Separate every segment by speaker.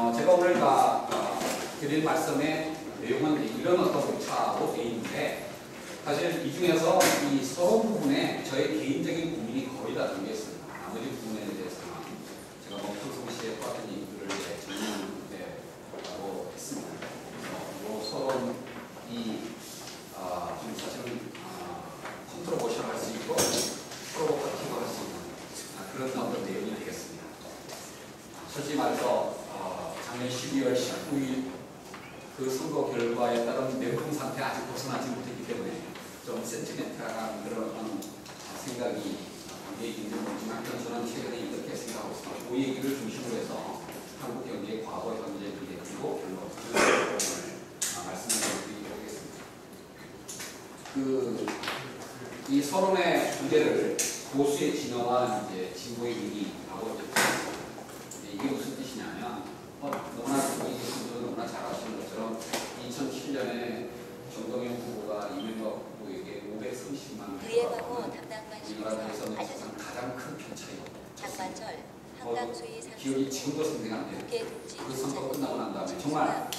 Speaker 1: 제가 오늘 드릴 말씀의 내용은 이런 어떤 오차로 되어 있는데, 사실 이 중에서 이 서론 부분에 저의 개인적인 고민이 거의 다 담겨 있습니다. 나머지 부분에 대해서는 제가 평소시에 똑같은 얘기들을 정리하고 했습니다. 그래서 이 서론이 좀 사실은 컨트로버셜 할 수 있고 프로보커티브 할 수 있는 그런 어떤 내용이 되겠습니다. 솔직히 말해서 작년 12월 19일 그 선거 결과에 따른 냉동 상태 아직 벗어나지 못했기 때문에 좀 센티멘탈한 그런 생각이 담겨 있는 거지만, 저는 최근에 이렇게 생각하고 있습니다. 그 얘기를 중심으로 해서 한국 경제의 과거, 현재, 미래, 그리고 결론 오늘 말씀을 드리도록 하겠습니다. 이 서론의 주제를 보수의 진화와 이제 진보의 위기라고 했습니다. 이게 무슨 뜻이냐면, 너무나 이 분들은 너무나 잘 아시는 것처럼 2007년에 정동영 후보가 이명박 후보에게 530만
Speaker 2: 의회방호 담당관실에서
Speaker 1: 대선 가장 큰 편차이고,
Speaker 2: 장관절 한강수위
Speaker 1: 기억이 지금도 생생한데, 그 선거 끝나고 난 다음에 정말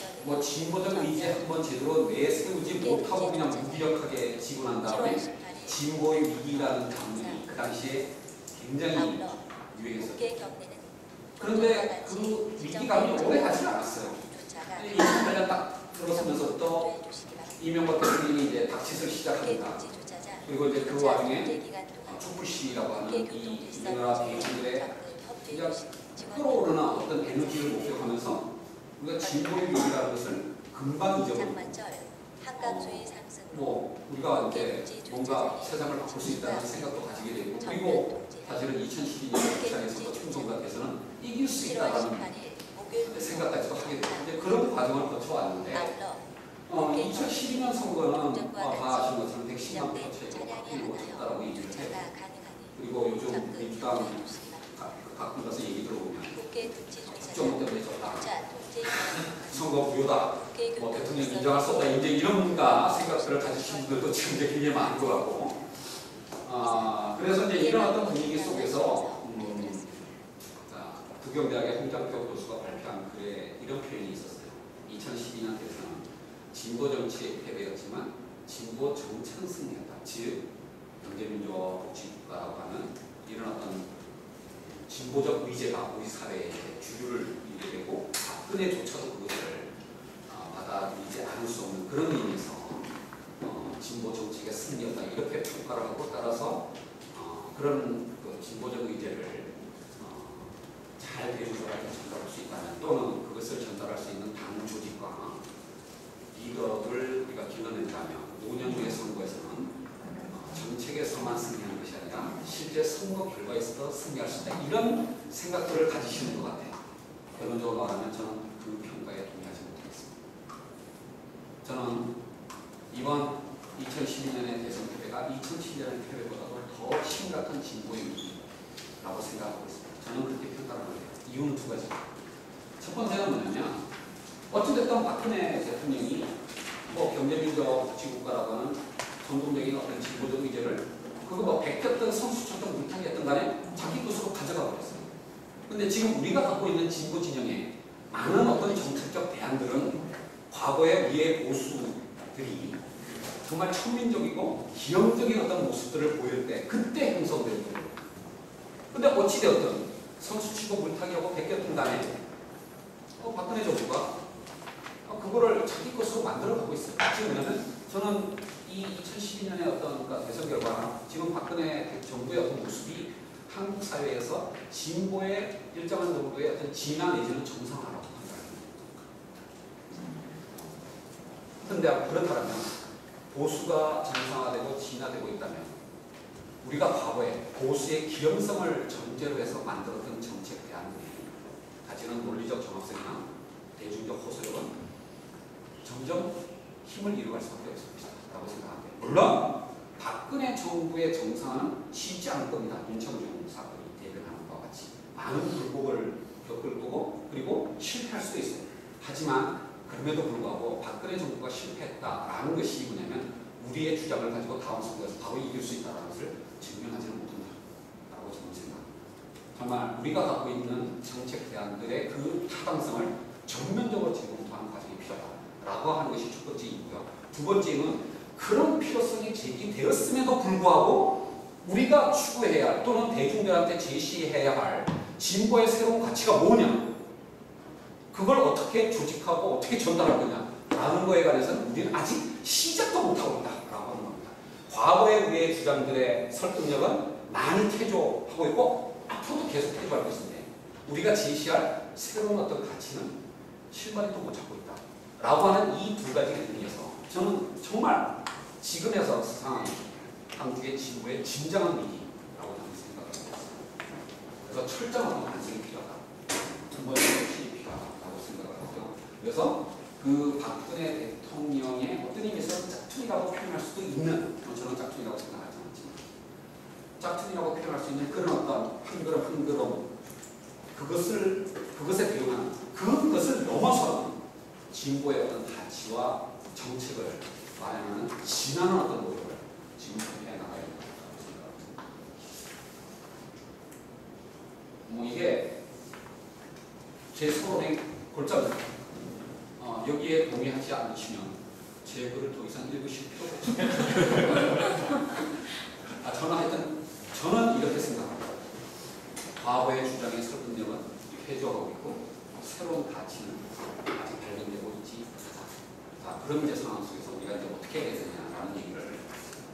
Speaker 1: 진보적 의지 한번 제대로 내세우지 못하고 그냥 무기력하게 지고 난 다음에 진보의 위기라는 단어이 그 당시에 굉장히 유행했었죠. 그런데 그 위기감이 오래 가지 않았어요. 2008년 딱 들어서면서부터 이명박 대통령이 이제 닥치를 시작합니다. 그리고 이제 그 와중에 촛불시위라고 하는 이 우리나라 대중들의 그냥 끌어오르는 어떤 에너지를 목격하면서 우리가 진보의 위기라는 것을 금방 잊어버립니다. 우리가 이제 뭔가 세상을 바꿀 수 있다는 생각도 가지게 되고, 그리고 사실은 2012년 시장에서 총선관에서는 이길 수 있다는 생각까지도 하게 되고, 이제 그런 과정을 거쳐왔는데, 2012년 선거는 다 아시는 것처럼 110만 표 차이로 바뀌고 졌다라고 얘기를 해요. 그리고 요즘 민주당 가끔 가서 얘기 들어보면 국정 때문에 졌다, 선거 무효다, 대통령 인정할 수 없다, 이제 이런 생각들을 가지신 분들도 지금 이제 굉장히 많은 것 같고, 그래서 이제 이런 어떤 분위기 속에서 부경대학의 홍장표 교수가 발표한 글에 이런 표현이 있었어요. 2012년 대선은 진보 정치의 패배였지만 진보 정책은 승리했다. 즉 경제민주화 복지국가라고 하는 이런 어떤 진보적 의제가 우리 사회에 주류를 이루게 되고, 박근혜조차도 그것을 받아들이지 않을 수 없는 그런 의미에서 진보 정책의 승리였다, 이렇게 평가를 하고, 따라서 그런 진보적 의제를 잘 대중들한테 전달할 수 있다면, 또는 그것을 전달할 수 있는 당 조직과 리더를 우리가 길러낸다면 5년 후의 선거에서는 정책에서만 승리하는 것이 아니라 실제 선거 결과에서도 승리할 수 있다, 이런 생각들을 가지시는 것 같아요. 결론적으로 말하면 저는 그 평가에 동의하지 못하겠습니다. 저는 이번 2012년의 대선 패배가 2007년의 패배보다도 더 심각한 진보의 위기라고 생각하고 있습니다. 저는 그렇게 평가를 합니다. 이유는 두 가지. 첫 번째는 뭐냐면, 어찌됐든 박근혜 대통령이 경제민주화 복지국가라고 하는 전통적인 어떤 진보적 의제를 그거 베꼈던 선수처럼 물타기했던 간에 자기 것으로 가져가 버렸어요. 근데 지금 우리가 갖고 있는 진보 진영의 많은 어떤 정책적 대안들은 과거의 우리의 보수들이 정말 천민적이고 기형적인 어떤 모습들을 보일 때 그때 형성된 거예요. 근데 어찌되었든 선수치고 물타기하고 베꼈던 간에 박근혜 정부가 그거를 자기 것으로 만들어가고 있어요. 지금 뭐냐면, 저는 이 2012년의 어떤 대선 결과나 지금 박근혜 정부의 어떤 모습이 한국 사회에서 진보의 일정한 정도의 어떤 진화 내지는 정상화라고 판단합니다. 그런데 그렇다면 보수가 정상화되고 진화되고 있다면, 우리가 과거에 보수의 기형성을 전제로 해서 만들었던 정책 대안들이 가지는 논리적 정합성이나 대중적 호소력은 점점 힘을 잃어갈 수밖에 없을 것이다라고 생각합니다. 물론 박근혜 정부의 정상화는 쉽지 않을 겁니다. 윤청중 사건이 대변하는 것과 같이 많은 불복을 겪을 거고, 그리고 실패할 수도 있어요. 하지만 그럼에도 불구하고 박근혜 정부가 실패했다라는 것이 뭐냐면, 우리의 주장을 가지고 다음 선거에서 바로 이길 수 있다는 것을 증명하지는 못한다라고 저는 생각합니다. 정말 우리가 갖고 있는 정책 대안들의 그 타당성을 전면적으로 재검토하는 과정이 필요하다라고 하는 것이 첫 번째이고요. 두 번째는 그런 필요성이 제기되었음에도 불구하고 우리가 추구해야 할 또는 대중들한테 제시해야 할 진보의 새로운 가치가 뭐냐, 그걸 어떻게 조직하고 어떻게 전달할 거냐라는 거에 관해서는 우리는 아직 시작도 못하고 있다라고 하는 겁니다. 과거의 우리의 주장들의 설득력은 많이 퇴조하고 있고 앞으로도 계속 퇴조할 것인데 우리가 제시할 새로운 어떤 가치는 실마리도 못 찾고 있다라고 하는 이 두 가지 의미에서 저는 정말 지금에서 상황이 한국의 진보의 진정한 위기라고 저는 생각을 합니다. 그래서 철저한 반성이 필요하다. 근본적 실이 필요하다고 생각을 하고요. 그래서 그 박근혜 대통령의 어떤 의미에서 짝퉁이라고 표현할 수도 있는, 저는 짝퉁이라고 생각하지 않지만 짝퉁이라고 표현할 수 있는 그런 어떤 한 걸음 한 걸음 그것에 대응하는 그것을 넘어서는 진보의 어떤 가치와 정책을 마련하는 지나는 어떤 노력을 지금 해 나가야 된다고 생각합니다. 뭐 이게 제 서론의 골자입니다. 여기에 동의하지 않으시면 제 글을 더 이상 읽으실 필요가 없습니다. 저는 하여튼 저는 이렇게 생각합니다. 과거의 주장의 설득력은 회조하고 있고 새로운 가치는 아직 발견되고 있지 않다. 자, 그런 이제 상황 속에서 우리가 이제 어떻게 해야 되느냐라는 얘기를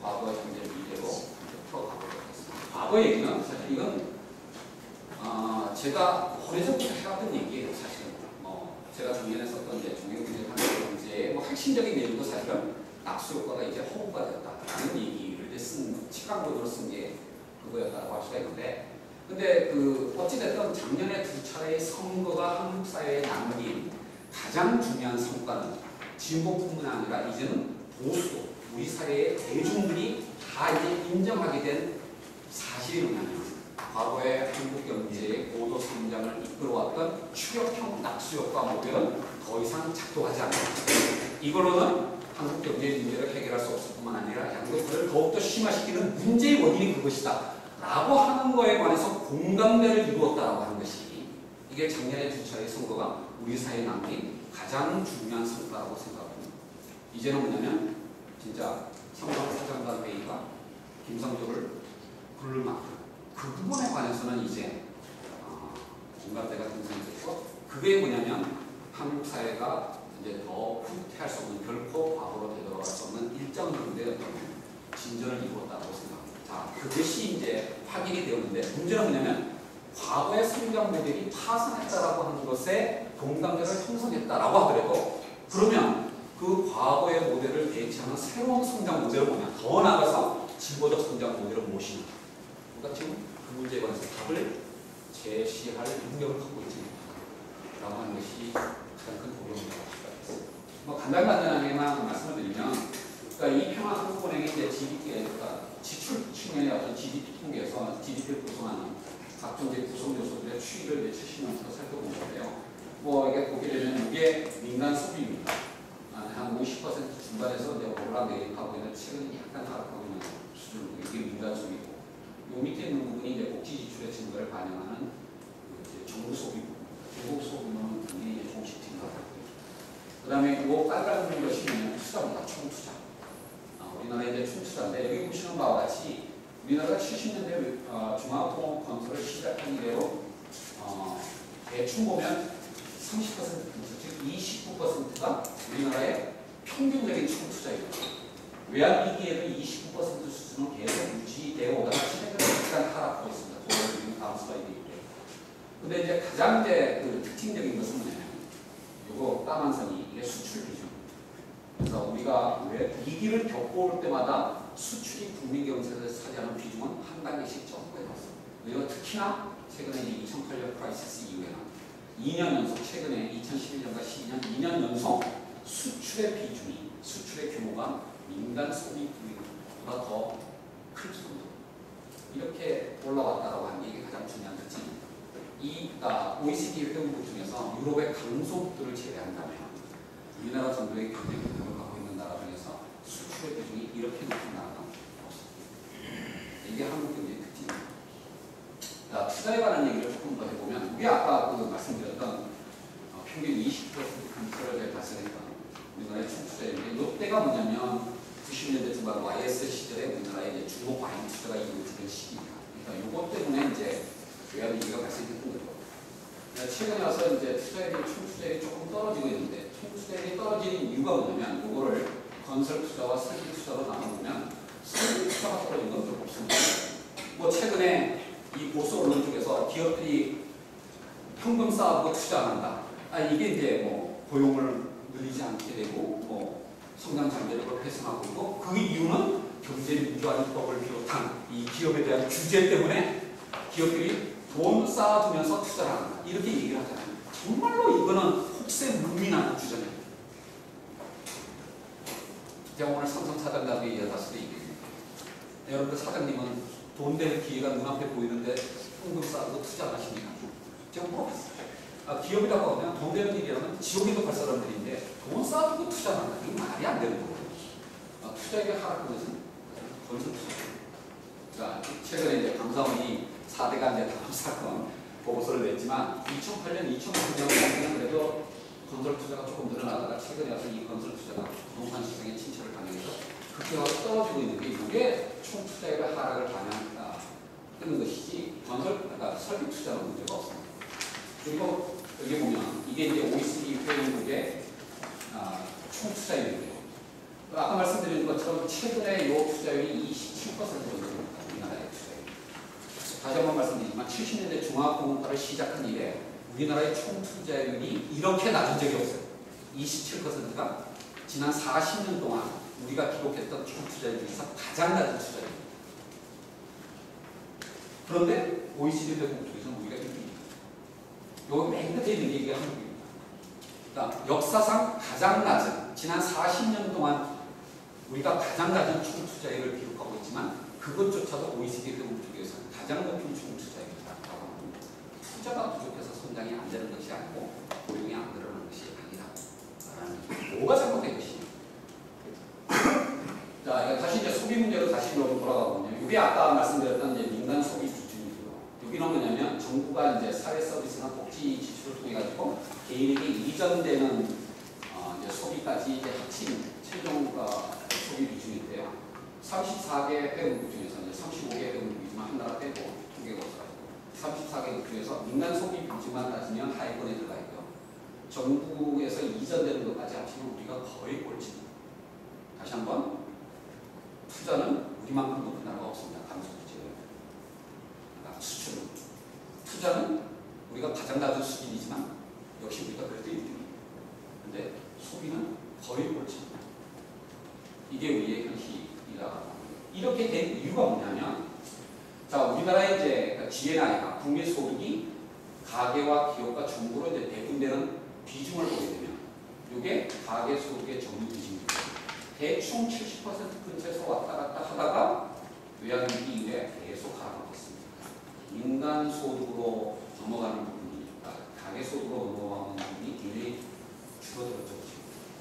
Speaker 1: 과거, 현재, 미래로 풀어가보도록 하겠습니다. 과거 얘기는 사실 이건 제가 오래전부터 해왔던 얘기예요. 사실은 제가 작년에 썼던 이제 종횡경제 단계경제의 핵심적인 내용도 사실은 낙수 효과가 이제 허구가 되었다라는 얘기를 이제 쓴 치강보도로 쓴 게 그거였다고 할 수가 있는데, 근데 어찌됐든 작년에 두 차례의 선거가 한국 사회에 남긴 가장 중요한 성과는 진보뿐만 아니라 이제는 보수, 우리 사회의 대중들이 다 이제 인정하게 된 사실이 뭐냐면 과거의 한국 경제의 고도 성장을 이끌어왔던 추격형 낙수효과 모델은 더 이상 작동하지 않는다. 이걸로는 한국 경제의 문제를 해결할 수 없을 뿐만 아니라 양극화를 더욱더 심화시키는 문제의 원인이 그것이다 라고 하는 거에 관해서 공감대를 이루었다라고 하는 것이 이게 작년에 두 차례의 선거가 우리 사회에 남긴 가장 중요한 성과라고 생각합니다. 이제는 뭐냐면 진짜 성장사장단 회의가 김성조를 부를 만큼 그 부분에 관해서는 이제 공감대가 형성됐고, 그게 뭐냐면 한국 사회가 이제 더 후퇴할 수 없는, 결코 과거로 되돌아갈 수 없는 일정 정도의 어떤 진전을 이루었다고 생각합니다. 자, 그것이 이제 확인이 되었는데 문제는 뭐냐면 과거의 성장 모델이 파산했다라고 하는 것에 공감대를 형성했다라고 하더라도 그러면 그 과거의 모델을 대체하는 새로운 성장 모델은 뭐냐? 더 나아가서 진보적 성장 모델은 무엇이냐? 그러니까 지금 그 문제에 관해서 답을 제시할 능력을 갖고 있지 못하다라고 하는 것이 가장 큰 고려입니다. 간단하게만 말씀을 드리면, 그러니까 이 평화한국은행의 이제 그러니까 지출 측면의 어떤 GDP 통계에서 GDP를 구성하는 각종 이제 구성 요소들의 추이를 이제 70년부터 살펴본 건데요. 이게 보게 되면 이게 민간 소비입니다. 한 50% 중반에서 이제 오르락내리락하고 있는, 최근에 약간 하락하고 있는 수준으로 이게 민간 소비고, 요 밑에 있는 부분이 이제 복지 지출의 증가를 반영하는 이제 정부 소비 부분, 대북 소비는 굉장히 이제 조금씩 증가하고, 그 다음에 요 빨간 것이 투자입니다. 총투자. 우리나라의 이제 총투자인데 여기 보시는 바와 같이 우리나라가 70년대 중앙통화건설을 시작한 이래로 대충 보면 30%, 즉 29%가 우리나라의 평균적인 총투자입니다. 외환위기에도 29% 수준은 계속 유지되어 오다가 최근에 약간 하락하고 있습니다. 다음 슬라이드에 있고요. 근데 이제 가장 이제 특징적인 것은 뭐냐면 요거 까만선이 이게 수출 비중. 그래서 우리가 왜 위기를 겪어올 때마다 수출이 국민 경제에서 차지하는 비중은 한 단계씩 점프해 왔어요. 그리고 특히나 최근에 2008년 크라이시스 이후에는 2년 연속, 최근에 2011년과 12년 2년 연속 수출의 비중이, 수출의 규모가 민간 소비 비중보다 더 클 정도 이렇게 올라왔다라고 하는 게 이게 가장 중요한 특징입니다. OECD 회원국 중에서 유럽의 강소국들을 제외한다면 우리나라 정도의 경제 규모를 갖고 있는 나라 중에서 수출의 비중이 이렇게 높은 나라가 없습니다. 이게 한국 경제의 특징입니다. 자, 투자에 관한 얘기를 조금 더 해보면, 우리 아까 말씀드렸던 평균 20% 근처를 달성했던 우리나라의 총투자인데 이때가 뭐냐면 90년대 중반 YS 시절에 우리나라의 이제 중국 과잉 투자가 이루어지던 시기입니다. 그러니까 이것 때문에 이제 외환위기가 발생했던 거죠. 최근에 와서 이제 투자율이 총투자율이 조금 떨어지고 있는데 총투자율이 떨어지는 이유가 뭐냐면 이거를 건설 투자와 설비 투자로 나눠보면 설비 투자가 떨어진 건 좀 없습니다. 뭐 최근에 이 보수 언론 쪽에서 기업들이 현금 쌓아두고 투자 안 한다. 이게 이제 뭐 고용을 늘리지 않게 되고 뭐 성장 잠재력을 훼손하고 있고 그 이유는 경제민주화법을 비롯한 이 기업에 대한 규제 때문에 기업들이 돈 쌓아두면서 투자를 한다. 이렇게 얘기를 하잖아요. 정말로 이거는 혹세무민한 주장입니다. 제가 오늘 삼성 사장님에게 얘기했을 때 얘기합니다. 여러분들 사장님은 돈 될 기회가 눈앞에 보이는데 현금 쌓아두고 투자 안 하십니까? 제가 물어봤어요. 기업이라고 하면 돈 되는 일이라면 지옥에도 갈 사람들인데 돈 쌓아두고 투자 안 한다. 이거 말이 안 되는 거예요. 투자액이 하락한 것은 건설 투자. 최근에 이제 감사원이 4대가 이제 다음 사건 보고서를 냈지만 2008년, 2009년에는 그래도 건설 투자가 조금 늘어나다가 최근에 와서 이 건설 투자가 부동산 시장의 침체를 반영해서 급격하게 떨어지고 있는 게 이게 총 투자액의 하락을 반영하는 것이지 그러니까 설비 투자는 문제가 없습니다. 그리고 여기 보면 이게 이제 OECD 회원국의 총 투자율이에요. 아까 말씀드린 것처럼 최근에 이 투자율이 27% 정도입니다. 우리나라의 투자율. 다시 한번 말씀드리지만 70년대 종합공업화를 시작한 이래 우리나라의 총 투자율이 이렇게 낮은 적이 없어요. 27%가 지난 40년 동안 우리가 기록했던 총 투자율 중에서 가장 낮은 투자율입니다. 그런데 OECD 회원국 중에서는 우리가 1위입니다. 여기 맨 끝에 있는 게 이게 한국입니다. 그러니까 역사상 가장 낮은 지난 40년 동안 우리가 가장 낮은 총 투자율을 기록하고 있지만 그것조차도 OECD 회원국 중에서 가장 높은 총 투자율이다. 투자가 부족해서 성장이 안 되는 것이 아니고 고용이 안 늘어나는 것이 아니다. 뭐가 잘못된 것이냐. 자, 다시 이제 소비 문제로 다시 돌아가거든요. 이게 아까 말씀드렸던 이제 민간 소비 비중이고요. 여기는 뭐냐면 정부가 이제 사회 서비스나 복지 지출을 통해 가지고 개인에게 이전되는 이제 소비까지 이제 합친 최종 소비 비중인데요. 34개 회원국 중에서 이제 35개 회원국이지만 하나라 빼고 통계가 없어가지고 34개국 중에서 민간 소비 비중만 따지면 하위권에 들어가 있고요. 정부에서 이전되는 것까지 합치면 우리가 거의 꼴찌입니다. 다시 한번 투자는 우리만큼 높은 나라가 없습니다. 강소득지역은. 그러니까 수출은. 투자는 우리가 가장 낮은 수준이지만 역시 우리가 그래도 1등입니다. 근데 소비는 거의 꼴찌입니다. 이게 우리의 현실이다. 이렇게 된 이유가 뭐냐면 자, 우리나라의 이제 GNI가 국민소득이 가계와 기업과 정부로 이제 배분되는 비중을 보게 되면 이게 가계소득의 정리 비중입니다. 대충 70% 근처에서 왔다 갔다 하다가 외환위기 이후에 계속 하락하고 있습니다. 민간 소득으로 넘어가는 부분이 가계소득으로 넘어가는 부분이 굉장히 줄어들었죠.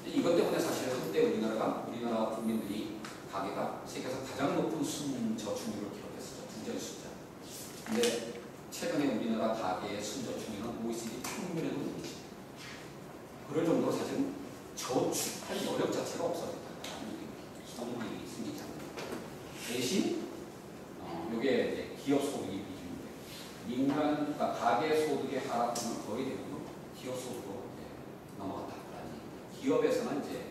Speaker 1: 이것 때문에 사실 한때 우리나라 국민들이 가계가 세계에서 가장 높은 순저축률을 기록했었죠. 부자의 숫자. 근데 최근에 우리나라 가계의 순저축률은 OECD 평균에도 못 미칩니다. 그럴 정도로 사실 저축할 여력 자체가 없어졌다. 소득이 생기지 않는다. 대신 이게 이제 기업 소득이 비중인데 그러니까 가계 소득의 하락은 거의 대부분 기업 소득으로 넘어갔다. 기업에서는 이제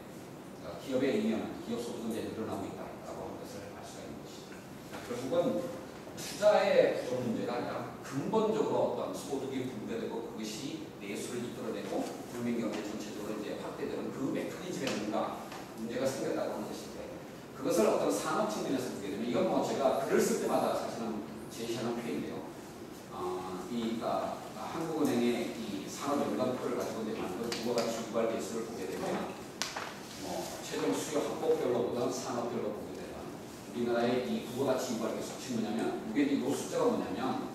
Speaker 1: 기업에 의하면 기업 소득은 이제 늘어나고 있다라고 하는 것을 알 수가 있는 것이죠. 결국은 투자의 부족 문제가 아니라 근본적으로 어떤 소득이 분배되고 그것이 내수를 이끌어내고 국민 경제 전체적으로 이제 확대되는 그 메커니즘에 뭔가 문제가 생겼다고 하는 것인데 그것을 어떤 산업 측면에서 보게 되면 이건 뭐 제가 글을 쓸 때마다 사실은 제시하는 표현인데요. 그러니까 한국은행의 이 산업연관표를 가지고 이제 만든 부가 가치 유발 배수를 보게 되면 최종 수요 항목별로 보든 산업별로 보게 되면 우리나라의 이 부가 가치 유발 배수 즉 뭐냐면 이게 이 숫자가 뭐냐면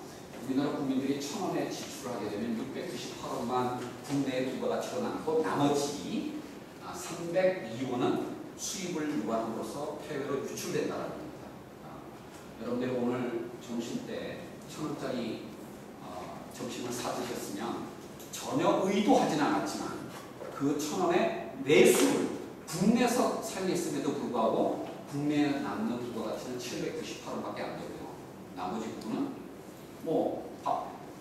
Speaker 1: 우리나라 국민들이 1,000원에 지출을 하게 되면 698원만 국내 부가 가치로 남고 나머지 302원은 수입을 유발함으로써 해외로 유출된다는 겁니다. 여러분들이 오늘 점심 때 1,000원짜리 점심을 사 드셨으면 전혀 의도하지는 않았지만 그 1,000원의 매수를 국내에서 사용했음에도 불구하고 국내에 남는 부가가치는 798원밖에 안 되고요. 나머지 부분은 뭐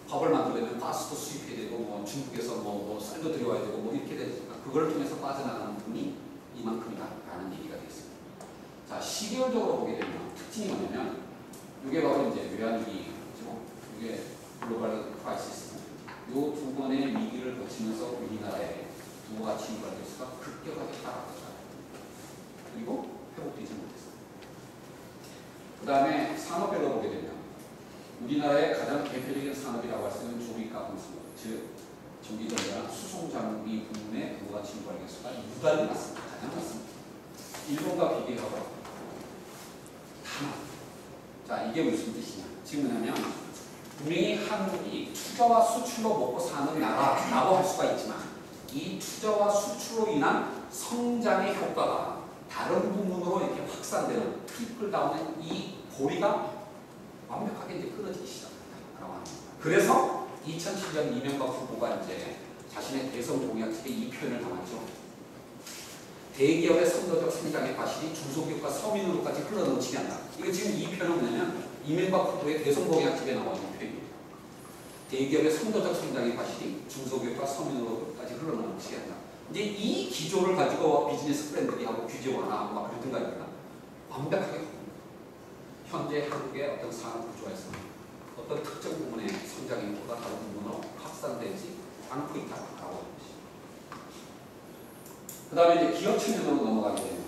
Speaker 1: 밥을 만들려면 가스도 수입해야 되고 뭐 중국에서 뭐 쌀도 들여와야 되고 뭐 이렇게 되니까 그걸 통해서 빠져나가는 부분이 이만큼이다라는 얘기가 되겠습니다. 자, 시계열적으로 보게 되면 특징이 뭐냐면 이게 바로 이제 외환위기죠. 이게 글로벌 크라이시스. 이 두 번의 위기를 거치면서 우리나라의 부가가치 유발대수가 급격하게 하락했다. 그리고 회복되지 못했어요. 그 다음에 산업별로 보게 되면 우리나라의 가장 대표적인 산업이라고 할 수 있는 조립가공산업, 즉 전기전자, 수송장비 부문의 부가가치 유발대수가 유달리 낮습니다. 가장 낮습니다. 일본과 비교하고 다. 자, 이게 무슨 뜻이냐? 지금 뭐냐면 분명히 한국이 투자와 수출로 먹고 사는 나라라고 할 수가 있지만 이 투자와 수출로 인한 성장의 효과가 다른 부문으로 이렇게 확산되는 트리클다운의 이 고리가 완벽하게 이제 끊어지기 시작한다라고 합니다. 그래서 2007년 이명박 후보가 이제 자신의 대선 공약 책에 이 표현을 담았죠. 대기업의 선도적 성장의 과실이 중소기업과 서민으로까지 흘러넘치게 한다. 이거 지금 이 표현은 뭐냐면 이명박 후보의 대선 공약집에 나오는 표현입니다. 대기업의 선도적 성장의 과실이 중소기업과 서민으로까지 흘러넘치게 한다. 이제 이 기조를 가지고 비즈니스 프렌들리하고 규제 완화하고 막 그랬던 거 아닙니까? 완벽하게 현재 한국의 어떤 산업 구조에서 어떤 특정 부분의 성장의 효과가 다른 부분으로 확산되지 않고 있다라고 하는 것입니다. 그 다음에 이제 기업 측면으로 넘어가게 되면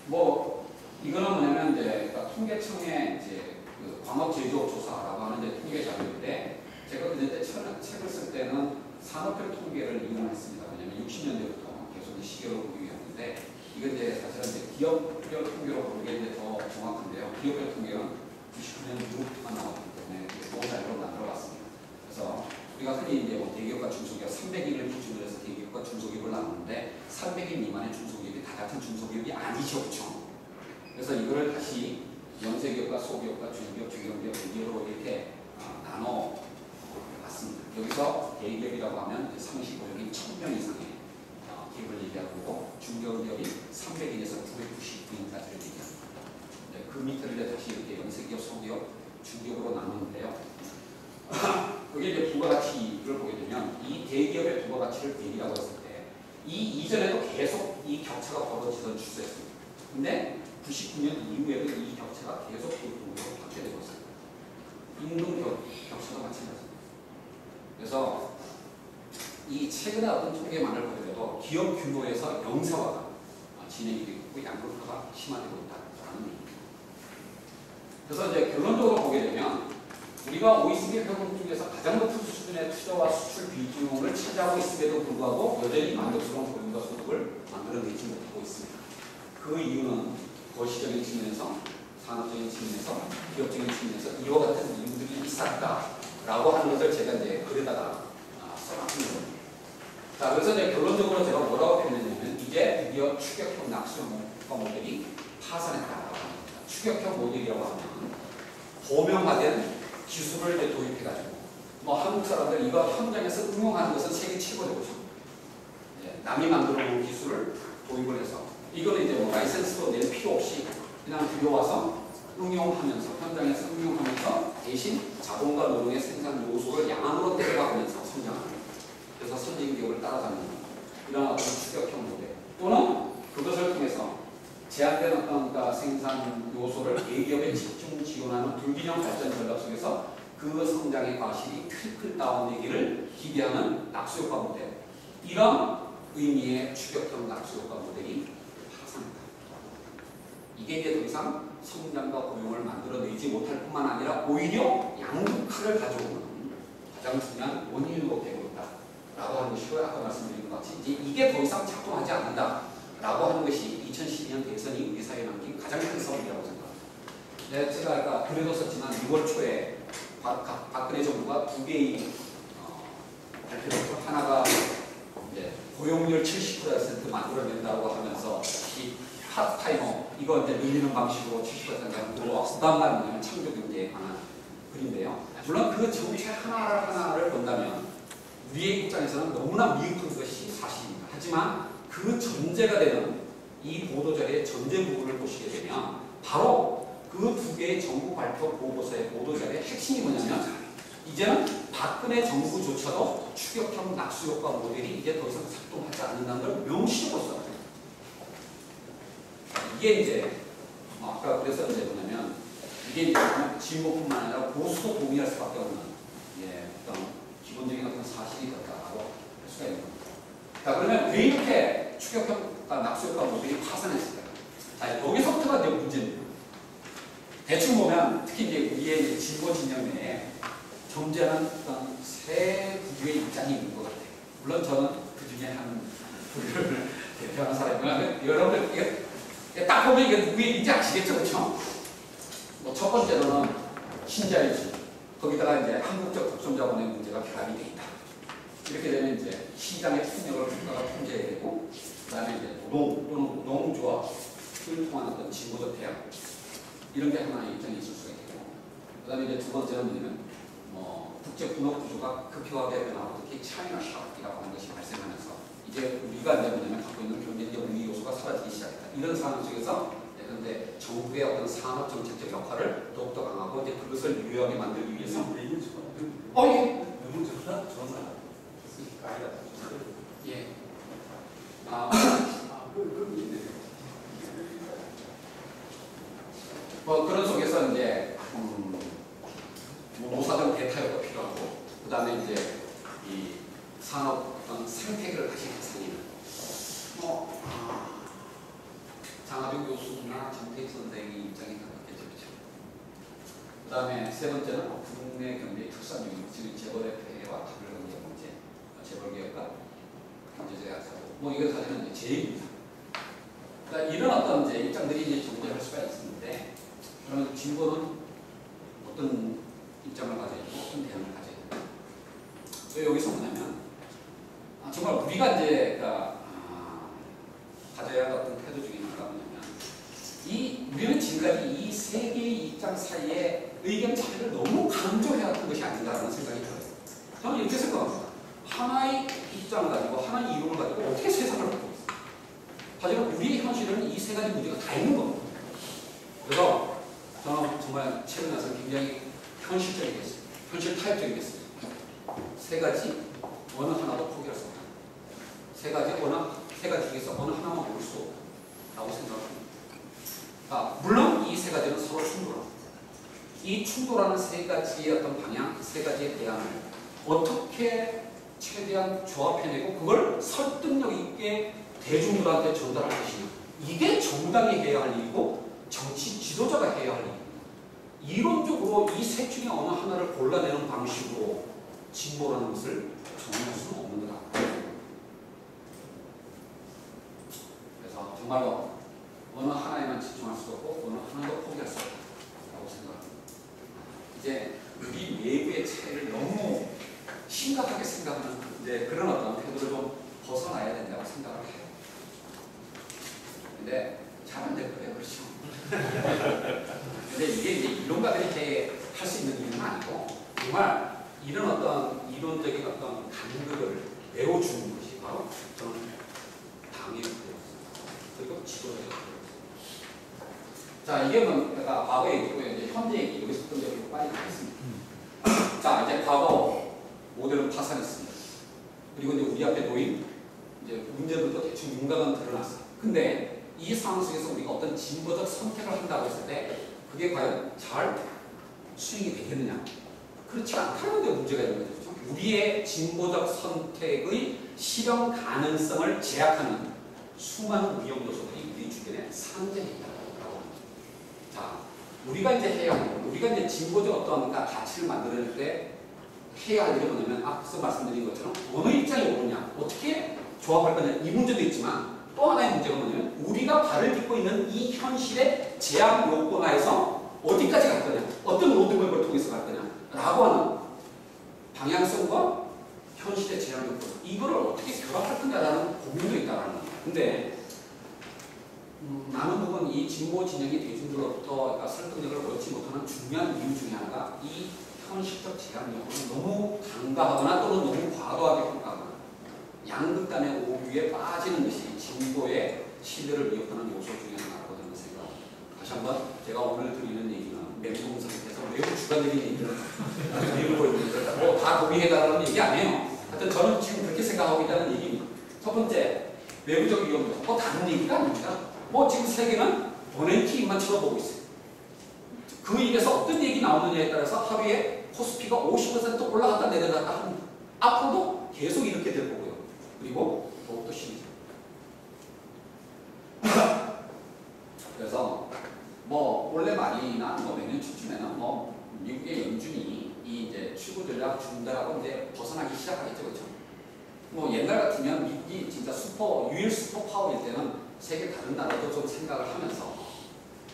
Speaker 1: 뭐 이거는 뭐냐면 이제 그러니까 통계청의 이제 그 광업 제조업 조사라고 하는 이제 통계 자료인데 제가 그때 책을 쓸 때는 산업별 통계를 이용했습니다. 왜냐면 60년대부터 계속 시계로 보기 위함인데 이건 이제 사실은 이제 기업별 통계로 보는 게 이제 더 정확한데요. 기업별 통계는 99년 이후부터만 나왔기 때문에 노자료로 만들어봤습니다. 그래서 우리가 흔히 이제 뭐 대기업과 중소기업 300인을 기준으로 해서 대기업과 중소기업을 나누는데 300인 미만의 중소기업이 다 같은 중소기업이 아니죠, 그렇죠? 그래서 이거를 다시 연쇄기업과 소기업과 중기업, 중견기업, 대기업으로 이렇게 나눠 봤습니다. 여기서 대기업이라고 하면 35년이 1000명 이상의 기업을 얘기하고 중견기업이 300인에서 999인까지를 얘기합니다. 네, 그 밑을 이제 다시 이렇게 연쇄기업, 소기업, 중기업으로 나누는데요. 여기 이제 부가가치를 보게 되면 이 대기업의 부가가치를 대기라고 했을 때 이 이전에도 계속 이 격차가 벌어지던 추세였습니다. 근데 99년 이후에도 이 격차가 계속 급등으로 확대되고 있습니다. 임금 격차도 마찬가지입니다. 그래서 이 최근에 어떤 통계만을 보더라도 기업 규모에서 영세화가 진행이 되고 있고 양극화가 심화되고 있다는 얘기입니다. 그래서 이제 결론적으로 보게 되면 우리가 OECD 회원 중에서 가장 높은 수준의 투자와 수출 비중을 차지하고 있음에도 불구하고 여전히 만족스러운 고용과 소득을 만들어내지 못하고 있습니다. 그 이유는 거시적인 측면에서, 산업적인 측면에서, 기업적인 측면에서 이와 같은 이유들이 있었다라고 하는 것을 제가 이제 글에다가 써놨습니다. 자, 그래서 이제 결론적으로 제가 뭐라고 표현했냐면 이제 드디어 추격형 낙수형 모델이 파산했다라고 합니다. 추격형 모델이라고 하면 호명화된 기술을 이제 도입해가지고 뭐 한국 사람들 이거 현장에서 응용하는 것은 세계 최고죠. 예, 남이 만들어 놓은 기술을 도입을 해서 이거는 이제 뭐 라이센스도 낼 필요 없이 그냥 들여와서 응용하면서 현장에서 응용하면서 대신 자본과 노동의 생산 요소를 양안으로 때려박으면서 성장하는 그래서 선진 기업을 따라잡는 이런 어떤 추격형 모델 또는 그것을 통해서 제한된 어떤 생산 요소를 대기업에 집중 지원하는 불균형 발전 전략 속에서 그 성장의 과실이 트리클 다운되기를 기대하는 낙수효과 모델 이런 의미의 추격형 낙수효과 모델이 파산했다. 이게 이제 더 이상 성장과 고용을 만들어내지 못할 뿐만 아니라 오히려 양극화를 가져오는 가장 중요한 원인으로 되고 있다라고 하는 것이고 아까 말씀드린 것 같이 이제 이게 더 이상 작동하지 않는다라고 하는 것이 2012년 대선이 우리 사회에 남긴 가장 큰 성이라고 생각합니다. 네, 제가 아까 글에도 썼지만 6월 초에 박근혜 정부가 두 개의 발표를 했죠. 하나가 이제 고용률 70% 만들어낸다고 하면서 이 핫타이머 이거 이제 늘리는 방식으로 70% 하고 그다음 날은 창조경제에 관한 글인데요. 물론 그 정책 하나를 본다면 우리의 입장에서는 너무나 미흡한 것이 사실입니다. 하지만 그 전제가 되는 이 보도자료의 전제 부분을 보시게 되면 바로 그 두 개의 정부 발표 보고서의 보도자료의 핵심이 뭐냐면 이제는 박근혜 정부조차도 추격형 낙수효과 모델이 이제 더 이상 작동하지 않는다는 걸 명시적으로 썼어요. 이게 이제 아까 그래서 이제 뭐냐면 이게 이제 진보뿐만 아니라 보수도 동의할 수밖에 없는 어떤 기본적인 어떤 사실이 됐다고 할 수가 있는 겁니다. 자, 그러면 왜 이렇게 추격형 낙수효과 모델이 파산했을까요? 자, 여기서부터가 이제 문제입니다. 대충 보면 특히 이제 우리의 진보 진영 내에 존재하는 어떤 세 부류의 입장이 있는 것 같아요. 물론 저는 그 중에 한 부류를 대표하는 사람이고요. 여러분들 이게 딱 보면 이게 누구의 얘기인지 아시겠죠, 그렇죠? 뭐 첫 번째로는 신자유주의, 거기다가 이제 한국적 독점자본의 문제가 결합이 돼 있다. 이렇게 되면 이제 시장의 폭력을 국가가 통제해야 되고, 그다음에 이제 노동 또는 노동조합을 통한 어떤 진보적 대학 이런 게 하나의 입장이 있을 수가 있고, 그다음에 이제 두 번째는 뭐냐면 국제 분업 구조가 급격하게 변하고 특히 차이나 샤크이라고 하는 것이 발생하면서 이제 우리가 이제 뭐냐면 갖고 있는 경제적 우위 요소가 사라지기 시작했다. 이런 상황 속에서 그런데 정부의 어떤 산업 정책적 역할을 더욱더 강하고 이제 그것을 유효하게 만들기 위해서 예. 그런 속에서 이제 노사정 대타협도 필요하고, 그 다음에 이제 이 산업 어떤 생태계를 다시 되살리는 장하병 교수나 정태익 선생의 입장이 가깝겠죠, 그렇죠? 그 다음에 세 번째는 국내 경제의 특산적인 지금 재벌의 폐해와 다른 경제 문제, 재벌 개혁과 경제적 약사고, 이게 사실은 이제 제 얘기입니다. 그러니까 이런 어떤 이제 입장들이 이제 존재할 수가 있는데, 그러면 진보는 어떤 입장을 가져야 있고 어떤 대안을 가져야 된다. 왜 여기서 뭐냐면 정말 우리가 이제 가져야 할 어떤 태도 중에 하나가 뭐냐면 우리는 지금까지 이 세 개의 입장 사이에 의견 차이를 너무 강조해왔던 것이 아닌가라는 생각이 들어요. 저는 이렇게 생각합니다. 하나의 입장을 가지고 하나의 이론을 가지고 어떻게 세상을 바꾸고 있어요. 하지만 우리의 현실은 이 세 가지 문제가 다 있는 겁니다. 그래서 저는 정말 최근에 와서 굉장히 현실적이겠어요. 현실 타협적이겠어요. 세 가지 어느 하나도 포기할 수 없다. 세 가지 중에서 어느 하나만 고를 수 없다고 생각합니다. 물론 이 세 가지는 서로 충돌합니다. 이 충돌하는 세 가지의 어떤 방향, 세 가지의 대안을 어떻게 최대한 조합해내고 그걸 설득력 있게 대중들한테 전달할 것이냐. 이게 정당이 해야 할 일이고 정치 지도자가 해야 할 일입니다. 이론적으로 이 셋 중에 어느 하나를 골라내는 방식으로 진보라는 것을 정의할 수는 없는 거다. 그래서 정말로 어느 하나에만 집중할 수 없고 어느 하나도 포기할 수 없다고 생각합니다. 이제 우리 내부의 차이를 너무 심각하게 생각하는 그런 어떤 태도를 좀 벗어나야 된다고 생각을 해요. 근데 잘 안 될 거예요, 그렇죠? 근데 이게 이제 이론가들이 할 수 있는 일은 아니고 정말 이런 어떤 이론적인 어떤 간극을 메워주는 것이 바로 저는 당의 역할이었습니다. 그리고 지도의 역할이었습니다. 자, 이게 내가 과거 얘기고 이제 현재 얘기 여기서 좀 여기로 빨리 가겠습니다. 자, 이제 과거 모델은 파산했습니다. 그리고 이제 우리 앞에 놓인 이제 문제들도 대충 윤곽은 드러났어요. 근데 이 상황 속에서 우리가 어떤 진보적 선택을 한다고 했을 때 그게 과연 잘 수행이 되겠느냐? 그렇지 않다는 데 문제가 있는 거죠. 우리의 진보적 선택의 실현 가능성을 제약하는 수많은 위험 요소들이 우리 주변에 상존해 있다고 합니다. 자, 우리가 이제 해야 하는 거, 우리가 이제 진보적 어떤 가치를 만들어낼 때 해야 할 일이 뭐냐면 앞서 말씀드린 것처럼 어느 입장이 옳으냐, 어떻게 조합할 거냐 이 문제도 있지만 또 하나의 문제가 뭐냐면 우리가 발을 딛고 있는 이 현실의 제약 요건하에서 어디까지 갈 거냐, 어떤 로드맵을 통해서 갈 거냐 라고 하는 방향성과 현실의 제약 요건, 이거를 어떻게 결합할 거냐라는 고민도 있다는 겁니다. 근데 많은 부분 이 진보 진영이 대중들로부터 설득력을 얻지 못하는 중요한 이유 중에 하나가 이 현실적 제한 요소는 너무 간과하거나 또는 너무 과도하게 평가하거나 양극단의 오류에 빠지는 것이 진보의 신뢰를 위협하는 요소 중에 하나라고 저는 생각합니다. 다시 한번 제가 오늘 드리는 얘기는 멘붕 상태에서 매우 주관적인 얘기를 드리고 있는데 다 동의해달라는 얘기 아니에요. 하여튼 저는 지금 그렇게 생각하고 있다는 얘기입니다. 첫 번째, 외부적 위험도 다른 얘기가 아닙니다. 지금 세계는 버냉키만 쳐다보고 있어요. 그 입에서 어떤 얘기 나오느냐에 따라서 하루에 코스피가 50% 올라갔다 내려갔다 합니다. 앞으로도 계속 이렇게 될 거고요. 그리고 더욱더 심해져. 그래서 원래 말이나 내년 초쯤에는 미국의 연준이 이 이제 출구 전략 준다라고 이제 벗어나기 시작하겠죠, 그렇죠? 옛날 같으면 미국이 진짜 유일 슈퍼 파워일 때는 세계 다른 나라도 좀 생각을 하면서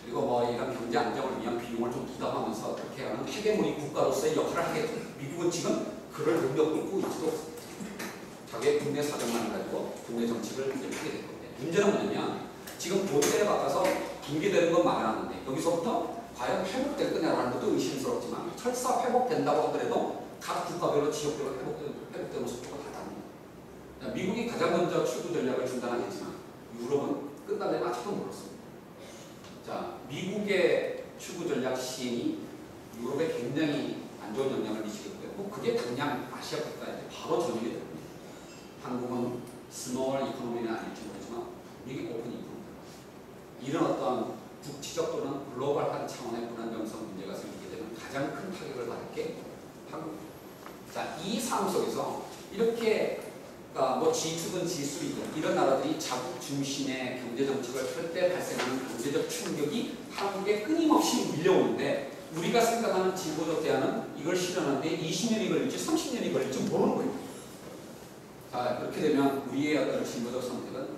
Speaker 1: 그리고 이런 경제 안정을 위한 비용을 좀 부담하면서 그렇게 하는 헤게모니 국가로서의 역할을 하겠죠. 미국은 지금 그럴 능력을 있고 있지도 없습니다. 자기의 국내 사정만 가지고 국내 정책을 이제 하게 될 건데 문제는 뭐냐면 지금 보드에 바꿔서 붕괴되는 건 막아놨는데 여기서부터 과연 회복될 거냐라는 것도 의심스럽지만 설사 회복된다고 하더라도 각 국가별로 지역별로 회복되는 속도가 다 다릅니다. 미국이 가장 먼저 출구 전략을 중단하겠지만 유럽은 끝날 때 아직도 멀었습니다. 자, 미국의 출구 전략 시행이 유럽에 굉장히 안 좋은 영향을 미치겠고요. 그게 당장 아시아 국가에 바로 전이게 됩니다. 한국은 스몰 이코노미는 아닐지 모르지만 미국이 오픈 이코노미. 이런 어떤 국지적 또는 글로벌한 차원의 불안정성 문제가 생기게 되면 가장 큰 타격을 받을 게 한국입니다. 자, 이 상황 속에서 이렇게 G2든 G3든 이런 나라들이 자국 중심의 경제 정책을 펼 때 발생하는 경제적 충격이 한국에 끊임없이 밀려오는데 우리가 생각하는 진보적 대안은 이걸 실현하는데 20년이 걸릴지 30년이 걸릴지 모르는 거예요. 자, 그렇게 되면 우리의 어떤 진보적 선택은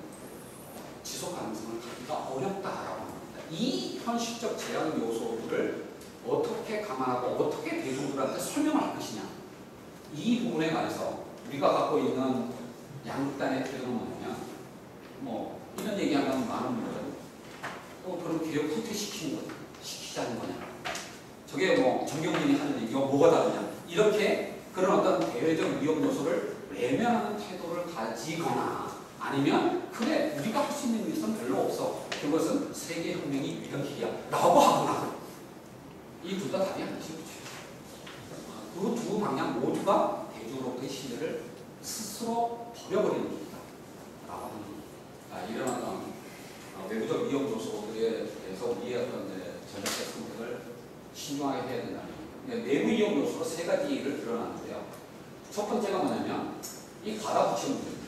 Speaker 1: 지속 가능성을 갖기가 어렵다라고 합니다. 이 현실적 제한 요소들을 어떻게 감안하고 어떻게 대중들한테 설명을 할 것이냐, 이 부분에 관해서 우리가 갖고 있는 양극단의 태도는 뭐냐면 이런 얘기하면 많은 분들은 그럼 개혁 후퇴시키는 거냐, 시키자는 거냐, 저게 정경진이 하는 얘기와 뭐가 다르냐, 이렇게 그런 어떤 대외적 위험 요소를 외면하는 태도를 가지거나 아니면 그래 우리가 할 수 있는 것은 별로 없어, 그것은 세계혁명이 위헌기야 라고 하거나 이 둘 다 답이 아니죠. 그 두 방향 모두가 대중으로부터의 신뢰를 스스로 버려버리는 길이다 라고 하는 이런 어떤 외부적 위험 요소들에 대해서 우리의 어떤 전략적 선택을 신중하게 해야 된다는 거예요. 내부 위험 요소로 세 가지를 드러나는데요. 첫 번째가 뭐냐면 이 가다 부채 문제입니다.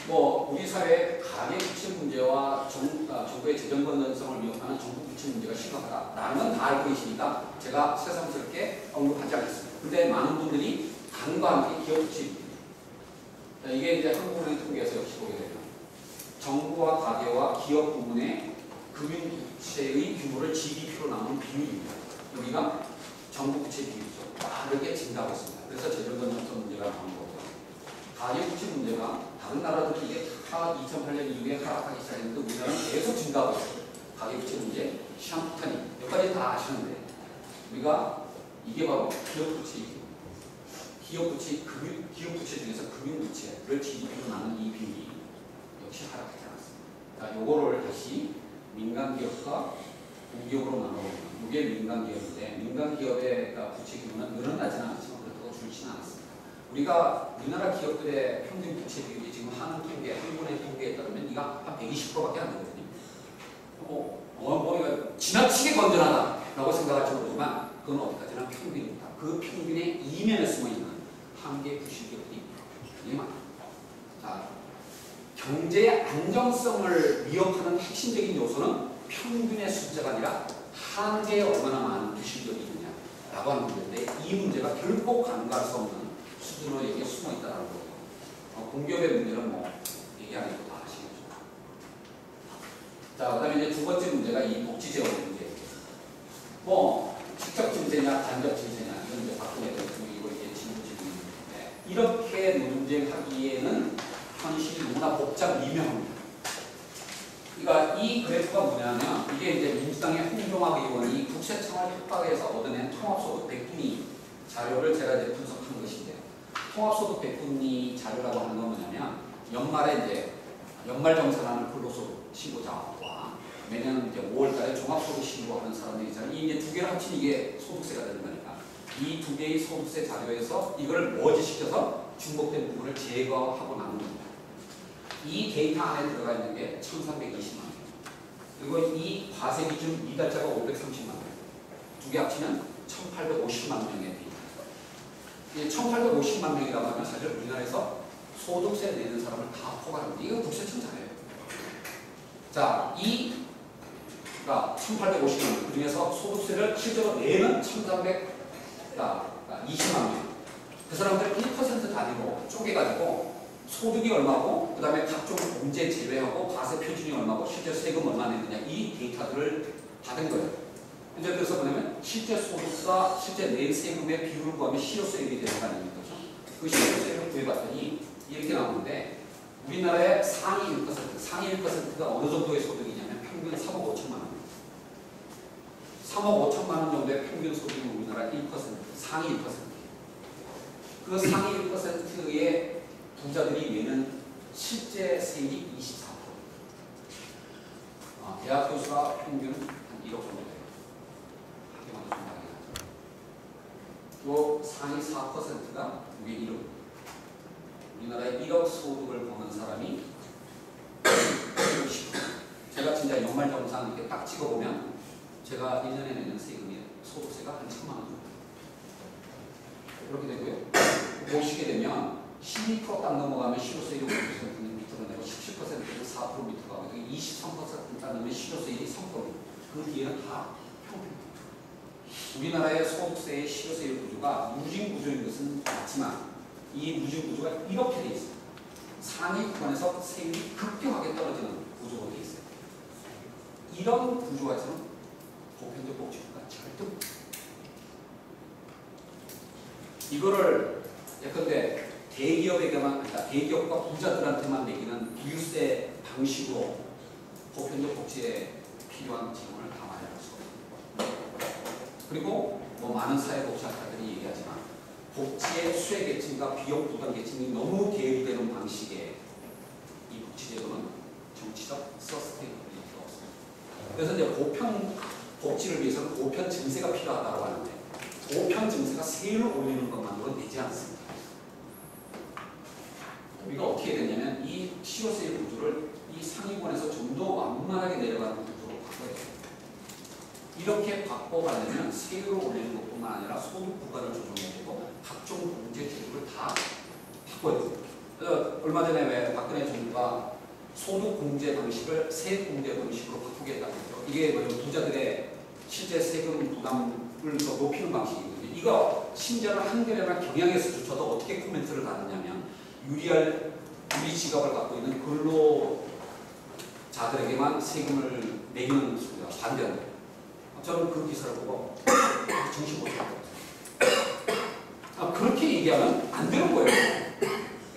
Speaker 1: 우리 사회의 가계 부채 문제와 정부의 재정 건전성을 위협하는 정부 부채 문제가 심각하다라는 건 다 알고 계시니까 제가 새삼스럽게 언급하지 않겠습니다. 근데 많은 분들이 간과한 게 기업 부채입니다. 이게 이제 한국은행 통계에서 역시 보게 되면 정부와 가계와 기업 부문의 금융 부채의 규모를 GDP로 나눈 비율입니다. 여기가 정부 부채 비율이죠. 빠르게 증가하고 있습니다. 그래서 재정 건전성 문제가 나오는 거고요. 가계 부채 문제가 다른 나라들은 이게 다 2008년 이후에 하락하기 시작했는데 우리나라는 계속 증가하고 있어요. 가계 부채 문제, 샴푸타니 여기까지 다 아시는데 우리가 이게 바로 기업 부채이고 기업 부채 중에서 금융 부채를 GDP로 나눈 이 비율이 역시 하락하지 않았습니다. 자, 요거를 다시 민간 기업과 공기업으로 나눠보면 이게 민간 기업인데 민간 기업의 부채 규모는 늘어나지는 않지만 그렇다고 줄지는 않았습니다. 우리나라 기업들의 평균 부채 비율이 지금 한국 통계, 한국은행 통계에 따르면 이가 한 120%밖에 안 되거든요. 이거 지나치게 건전하다라고 생각할지 모르지만 그건 어디까지나 평균입니다. 그 평균의 이면에 숨어있는 한계 부실기업들이 굉장히 많아요. 자, 경제의 안정성을 위협하는 핵심적인 요소는 평균의 숫자가 아니라 한계에 얼마나 많은 부실기업이 있느냐라고 하는 문제인데 이 문제가 결코 간과할 수 없는 수준으로 여기에 숨어 있다는 거예요. 공기업의 문제는 얘기 안 해도 다 아시겠죠. 자, 그 다음에 이제 두 번째 문제가 이 복지재원 문제예요. 직접 증세냐, 간접 증세냐, 이건 이제 박근혜 대통령이고 이게 진보진보인데 이렇게 논쟁하기에는 현실이 너무나 복잡 미묘합니다. 그러니까 이 그래프가 뭐냐면 이게 이제 민주당의 홍종학 의원이 국세청을 협박해서 얻어낸 통합소득 백분위 자료를 제가 이제 분석한 것인데요. 통합소득 백분위 자료라고 하는 건 뭐냐면 연말에 이제 연말정산하는 근로소득 신고자와 매년 이제 5월달에 종합소득 신고하는 사람들이 있잖아요. 이 이제 두 개를 합치면 이게 소득세가 되는 거니까 이 두 개의 소득세 자료에서 이걸 머지시켜서 중복된 부분을 제거하고 나눈 겁니다. 이 데이터 안에 들어가 있는 게 1,320만 명. 그리고 이 과세 기준 이달자가 530만 명. 두 개 합치면 1,850만 명의 데이터. 이 1,850만 명이라고 하면 사실 우리나라에서 소득세 내는 사람을 다 포괄합니다. 이거 국세청자예요. 자, 이가 1,850만 명. 그 중에서 소득세를 실제로 내는 1,320만 명. 그 사람들 1% 단위로 쪼개가지고 소득이 얼마고, 그 다음에 각종 공제 제외하고 과세 표준이 얼마고, 실제 세금 얼마 내느냐, 이 데이터들을 받은 거예요. 이제 그래서 뭐냐면 실제 소득과 실제 낸 세금의 비율을 구하면 실효세율이 되는 거 아닙니까? 그 실효세율을 구해봤더니 이렇게 나오는데 우리나라의 상위 1%가 어느 정도의 소득이냐면 평균 3억 5천만 원. 3억 5천만 원 정도의 평균 소득이 우리나라 1%, 상위 1%. 그 상위 1%의 부자들이 내는 실제 세율이 24%. 대학 교수가 평균 한 1억 정도 돼요. 학교마다 좀 다르게 하죠. 또 상위 4%가 우리 1억. 우리나라에 1억 소득을 버는 사람이 10%. 제가 진짜 연말정산 이렇게 딱 찍어보면 제가 1년에 내는 세금이 소득세가 한 1,000만 원 정도. 이렇게 되고요. 보시게 되면 12%딱 넘어가면 실효세율이 5%는 밑으로 내고 17%는 4% 밑으로 가고 23%딱 넘으면 실효세율이 3%. 그 뒤에는 다 평균. 우리나라의 소득세의 실효세율 구조가 무징구조인 것은 맞지만 이 무징구조가 이렇게 돼 있어요. 상위 구간에서 세율이 급격하게 떨어지는 구조로 돼 있어요. 이런 구조에서는 보편적 복지국가 절대 없어요. 이거를 예컨대 대기업에게만, 그러니까 대기업과 부자들한테만 매기는 비유세 방식으로 보편적 복지에 필요한 지원을 다 마련할 수가 없습니다. 그리고 뭐 많은 사회복지학자들이 얘기하지만 복지의 수혜계층과 비용 부담 계층이 너무 대립되는 방식의 이 복지제도는 정치적 서스테이너빌리티가 없습니다. 그래서 이제 보편 복지를 위해서는 보편 증세가 필요하다고 하는데 보편 증세가 세율을 올리는 것만으로는 되지 않습니다. 우리가 어떻게 되냐면 이 실효세율 구조를 이 상위권에서 좀 더 완만하게 내려가는 구조로 바꿔야 돼요. 이렇게 바꿔가려면 세율을 올리는 것뿐만 아니라 소득 구간을 조정해야 되고 각종 공제 제도를 다 바꿔야 돼요. 그래서 얼마 전에 왜 박근혜 정부가 소득 공제 방식을 세 공제 방식으로 바꾸겠다고 했죠. 이게 뭐 부자들의 실제 세금 부담을 더 높이는 방식이거든요. 이거 심지어는 한겨레나 경향에서조차도 어떻게 코멘트를 받았냐면 유리 지갑을 갖고 있는 근로자들에게만 세금을 매기는 수가 반대한다. 저는 그 기사를 보고 정신 못 차렸어요. 그렇게 얘기하면 안 되는 거예요.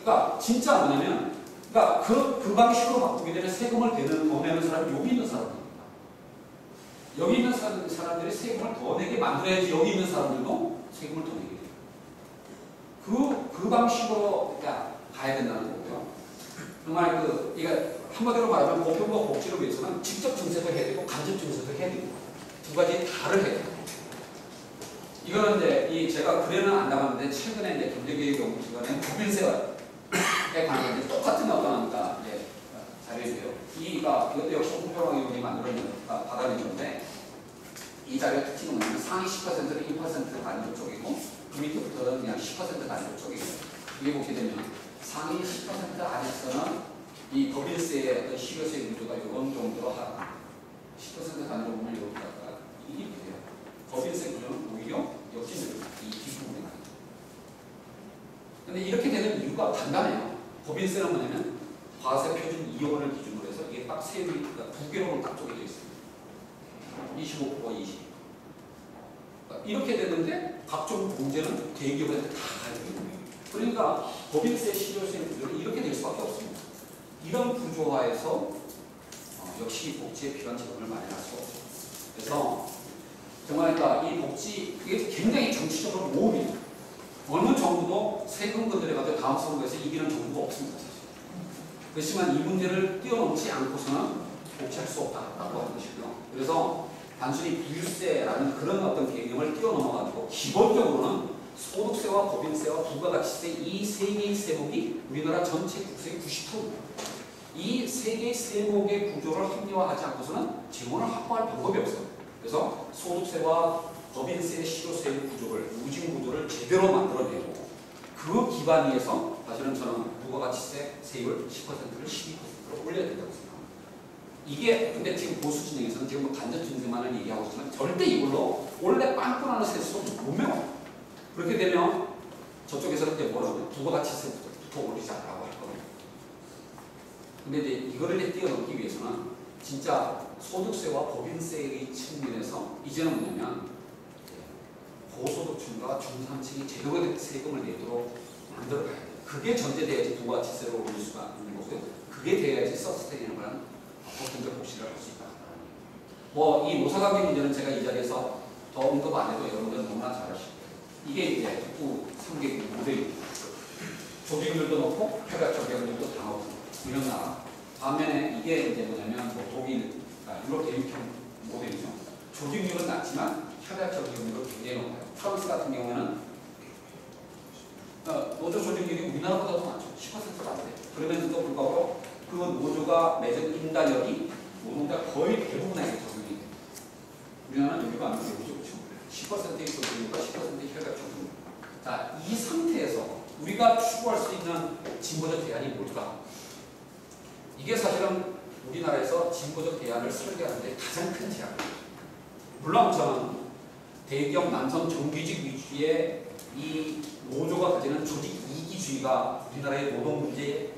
Speaker 1: 그러니까 진짜 뭐냐면, 그러니까 그 방식으로 바꾸기 전에 세금을 더 내는 사람이 여기 있는 사람입니다. 여기 있는 사람들이 세금을 더 내게 만들어야지 여기 있는 사람들도 세금을 더 내게 돼요. 그 방식으로 그러니까 가야 된다는 거고요. 정말 이게 한마디로 말하면 보편과 복지를 위해서는 직접 증세도 해야 되고 간접 증세도 해야 되고 두 가지 다를 해야 돼요. 이거는 이제 제가 글에는 안 나갔는데 최근에 이제 경제교육연구소관에 법인세에 관한 똑같은 어떤 자료인데요. 이것도 역시 홍표광 의원이 받아낸 건데 이 자료의 특징은 뭐냐면 상위 10%를 1% 단위로 쪼개고 그 밑부터는 그냥 10% 단위로 쪼개고 이게 보게 되면 상위 10% 안에서는 이 법인세의 어떤 실효세 구조가 이런 정도로 하다. 10% 단위로 보면 여기다가 이게 돼요. 법인세 구조는 오히려 역진입니다. 이 뒷부분에 가요. 근데 이렇게 되는 이유가 간단해요. 법인세는 뭐냐면 과세 표준 2원을 기준으로 해서 이게 딱 세율이 두 개로 딱 쪼개져 있습니다. 25%, 20%. 이렇게 되는데 각종 공제는 대기업한테 다 가야 됩니다. 그러니까 법인세 실효세 구조는 이렇게 될 수밖에 없습니다. 이런 구조화에서 역시 복지에 필요한 지원을 마련할 수가 없죠. 그래서 정말 그러니까 이 복지 그게 굉장히 정치적으로 모험이에요. 세금 건드려가지고 다음 선거에서 이기는 정부가 없습니다. 사실. 그렇지만 이 문제를 뛰어넘지 않고서는 복지할 수 없다라고 하는 것이고요. 그래서 단순히 부유세라는 그런 어떤 개념을 뛰어넘어가지고 기본적으로는 소득세와 법인세와 부가가치세 이 세 개의 세목이 우리나라 전체 국세의 90%입니다. 이 세 개의 세목의 구조를 합리화하지 않고서는 재원을 확보할 방법이 없어요. 그래서 소득세와 법인세, 실효세의 구조를, 우진 구조를 제대로 만들어내고 그 기반 위에서 사실은 저는 부가가치세 세율 10%를 12%로 올려야 된다고 생각합니다. 이게 근데 지금 보수 진영에서는 지금 뭐 간접 증세만을 얘기하고 있지만 절대 이걸로 원래 빵꾸나는 세수로 못 메워. 그렇게 되면 저쪽에서는 이제 뭐라고 부가가치세부터 올리자라고 할 거거든요. 근데 이제 이거를 이제 뛰어넘기 위해서는 진짜 소득세와 법인세의 측면에서 이제는 뭐냐면 고소득층과 중산층이 제대로 세금을 내도록 만들어가야 돼요. 그게 전제돼야지 부가가치세를 올릴 수가 있는 거고요. 그게 돼야지 서스테이너블한 보편적 복지를 할 수 있다. 뭐 이 노사관계 문제는 제가 이 자리에서 더 언급 안 해도 여러분들은 너무나 잘 아시고 이게 이제 북부 3개국 모델입니다. 조직률도 높고 혈액 적용률도 다 높고 이런 나라. 반면에 이게 이제 뭐냐면 뭐 독일, 유럽 대륙형 모델이죠. 조직률은 낮지만 혈액 적용률은 굉장히 높아요. 프랑스 같은 경우에는 노조 조직률이 우리나라보다 더 많죠. 10%가 안 돼요. 그럼에도 불구하고 그 노조가 맺은 임단력이 노동자 거의 대부분에게 적용이 돼요. 우리나라는 여기가 안 돼요. 그렇죠? 10%의 조직률과 10%의 혈액 적용률. 자, 이 상태에서 우리가 추구할 수 있는 진보적 대안이 뭘까? 이게 사실은 우리나라에서 진보적 대안을 설계하는 데 가장 큰 제약입니다. 물론 저는 대기업 남성 정규직 위주의 이 노조가 가지는 조직 이기주의가 우리나라의 노동 문제의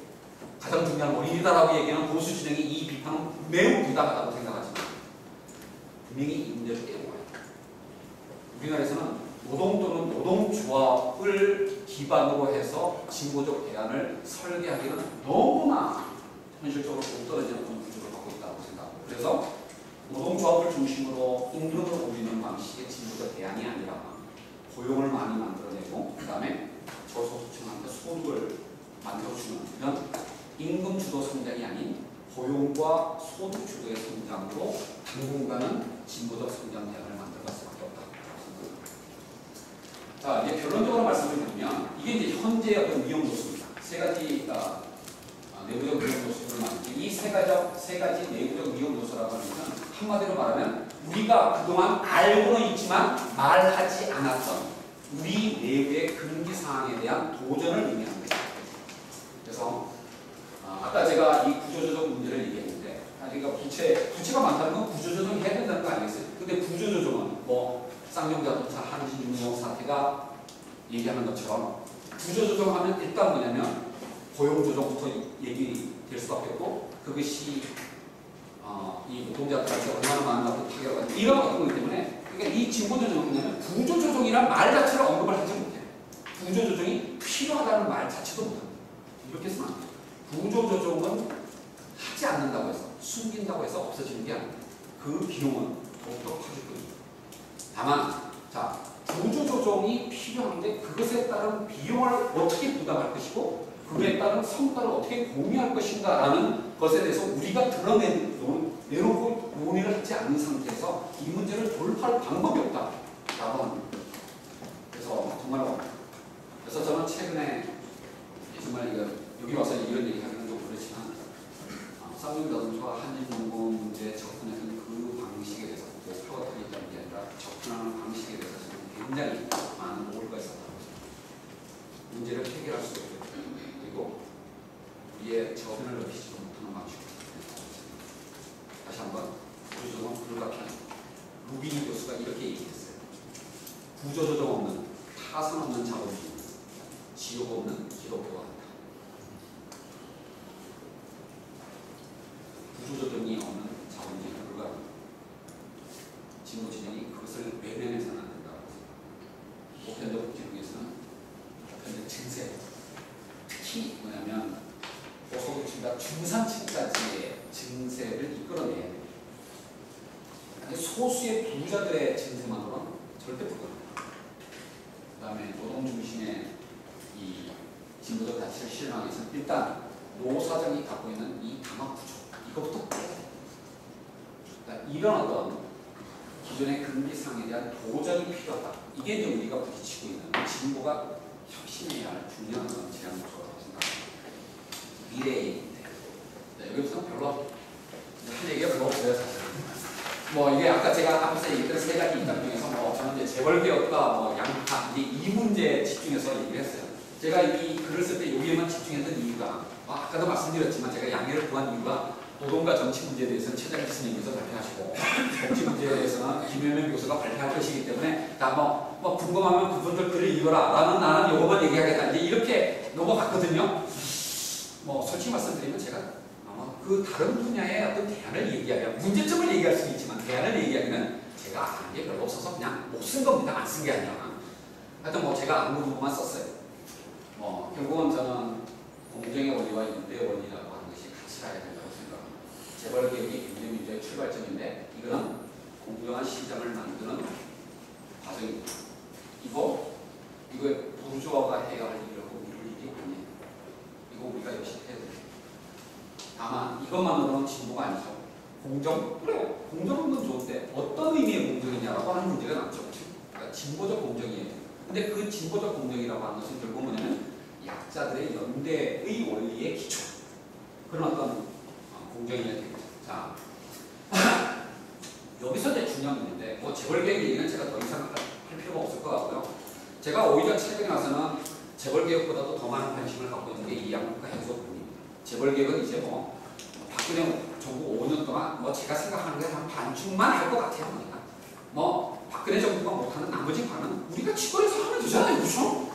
Speaker 1: 가장 중요한 원인이다라고 얘기하는 보수 진영의 이 비판은 매우 부당하다고 생각하지만 분명히 이 문제를 깨고요. 우리나라에서는 노동 또는 노동조합을 기반으로 해서 진보적 대안을 설계하기는 너무나 현실적으로 동떨어지는 그런 구조를 갖고 있다고 생각합니다. 그래서 노동조합을 중심으로 임금을 올리는 방식의 진보적 대안이 아니라 고용을 많이 만들어내고 그 다음에 저소득층한테 소득을 만들어주는 이런 임금 주도 성장이 아닌 고용과 소득 주도의 성장으로 당분간은 진보적 성장 대안을 만들어갈 수밖에 없다고 생각합니다. 자, 이제 결론적으로 말씀을 드리면 이게 이제 현재 어떤 위험 요소입니다. 세 가지가 내부적 위험 요소를 말하는데 이 세 가지 내부적 위험 요소라고 하는 것은 한마디로 말하면 우리가 그동안 알고는 있지만 말하지 않았던 우리 내부의 금기 사항에 대한 도전을 의미하는 거죠. 그래서 아까 제가 이 구조조정 문제를 얘기했는데 그러니까 부채가 많다는 건 구조조정 해야 된다는 거 아니겠어요? 근데 구조조정은 뭐 쌍용자동차 한진중공 사태가 얘기하는 것처럼 구조조정하면 일단 뭐냐면 고용조정부터 얘기될 수밖에 없고 그것이 이 노동자들한테 얼마나 많은 어떤 타격을 받는 이런 어떤 거기 때문에 그러니까 이 진보조정은 뭐냐면 구조조정이라는 말 자체를 언급을 하지 못해요. 구조조정이 필요하다는 말 자체도 못합니다. 이렇게 해서는 안 돼요. 구조조정은 하지 않는다고 해서 숨긴다고 해서 없어지는 게 아닙니다. 그 비용은 더욱더 커질 겁니다. 다만 자 구조조정이 필요한데 그것에 따른 비용을 어떻게 부담할 것이고 그에 따른 성과를 어떻게 공유할 것인가 라는 것에 대해서 우리가 내놓고 논의를 하지 않는 상태에서 이 문제를 돌파할 방법이 없다라고 합니다. 그래서 정말로 그래서 저는 최근에 정말 여기 와서 이런 얘기하기는 좀 그렇지만 쌍용자동차와 한진중공 문제에 접근하는 그 방식에 대해서 목표가 틀리다는 게 아니라 접근하는 방식에 대해서 저는 굉장히 많은 오류가 있었다고 생각합니다. 문제를 해결할 수 없고 그리고 우리의 저변을 넓히지도 못하는 방식으로 다시 한번 구조조정 불가피한 루비니 교수가 이렇게 얘기했어요. 구조조정 없는 타선 없는 자본주의 지옥 없는 기독교가 한다. 구조조정이 없는 자본주의는 불가합니다. 진보 진영이 그것을 외면해서는 안 된다고 했습니다. 보편적 복지국에서는 보편적 증세 특히 뭐냐면 고소득층과 중산층까지의 증세를 이끌어내야 돼요. 소수의 부자들의 증세만으로는 절대 불가합니다. 그 다음에 노동 중심의 이 진보적 가치를 실현하기 위해서 일단 노 사장이 갖고 있는 이 담합 구조 이것부터 빼야 돼. 그러니까 이런 어떤 기존의 금기상에 대한 도전이 필요하다. 이게 이제 우리가 부딪히고 있는 진보가 혁신해야 할 중요한 제한 요소라고 생각합니다. 미래의 얘기인데 여기서는 별로 할 얘기가 별로 없어요 사실. 뭐 이게 아까 제가 앞에서 얘기했던 세 가지 입장 중에서 뭐 저는 이제 재벌개혁과 뭐 양파 이제 이 문제에 집중해서 얘기를 했어요. 제가 이 글을 쓸 때 여기에만 집중했던 이유가 아까도 말씀드렸지만 제가 양해를 구한 이유가 노동과 정치 문제에 대해서는 최장희 교수님께서 발표하시고 정치 문제에 대해서는 김현명 교수가 발표할 것이기 때문에 다 뭐 궁금하면 그분들 글을 읽어라. 나는 요거만 얘기하겠다. 이제 이렇게 넘어갔거든요. 뭐 솔직히 말씀드리면 제가 아마 그 다른 분야의 어떤 대안을 얘기하기가 문제점을 얘기할 수 있지만 대안을 얘기하기는 제가 아는 게 별로 없어서 그냥 못 쓴 겁니다. 안 쓴 게 아니라. 하여튼 뭐 제가 아는 부분만 썼어요. 뭐 결국은 저는 공정의 원리와 윤대의 원리라고 하는 것이 같이 가야 된다고 생각합니다. 재벌개혁이 경제민주의 출발점인데 이거는 공정한 시장을 만드는 과정입니다. 이거 부조화가 해야 할 일이라고 미룰 일이 아니에요. 이거 우리가 역시 해야 돼요. 다만 이것만으로는 진보가 아니죠. 공정? 그래. 공정은 좋은데 어떤 의미의 공정이냐라고 하는 문제가 남죠. 그러니까 진보적 공정이에요. 근데 그 진보적 공정이라고 하는 것은 결국 뭐냐면 약자들의 연대의 원리의 기초. 그런 어떤 공정이어야 되겠죠. 자, 여기서 이제 중요한 문제인데 뭐 재벌개혁 얘기는 제가 더 이상 할 필요가 없을 것 같고요. 제가 오히려 최근에 와서는 재벌개혁보다도 더 많은 관심을 갖고 있는 게 이 양극화 해소 부분입니다. 재벌개혁은 이제 뭐 박근혜 정부 5년 동안 뭐 제가 생각하는 게 한 반쯤만 할 것 같아요. 그러니까 뭐 박근혜 정부가 못하는 나머지 반은 우리가 치권해서 하면 되잖아요. 그렇죠?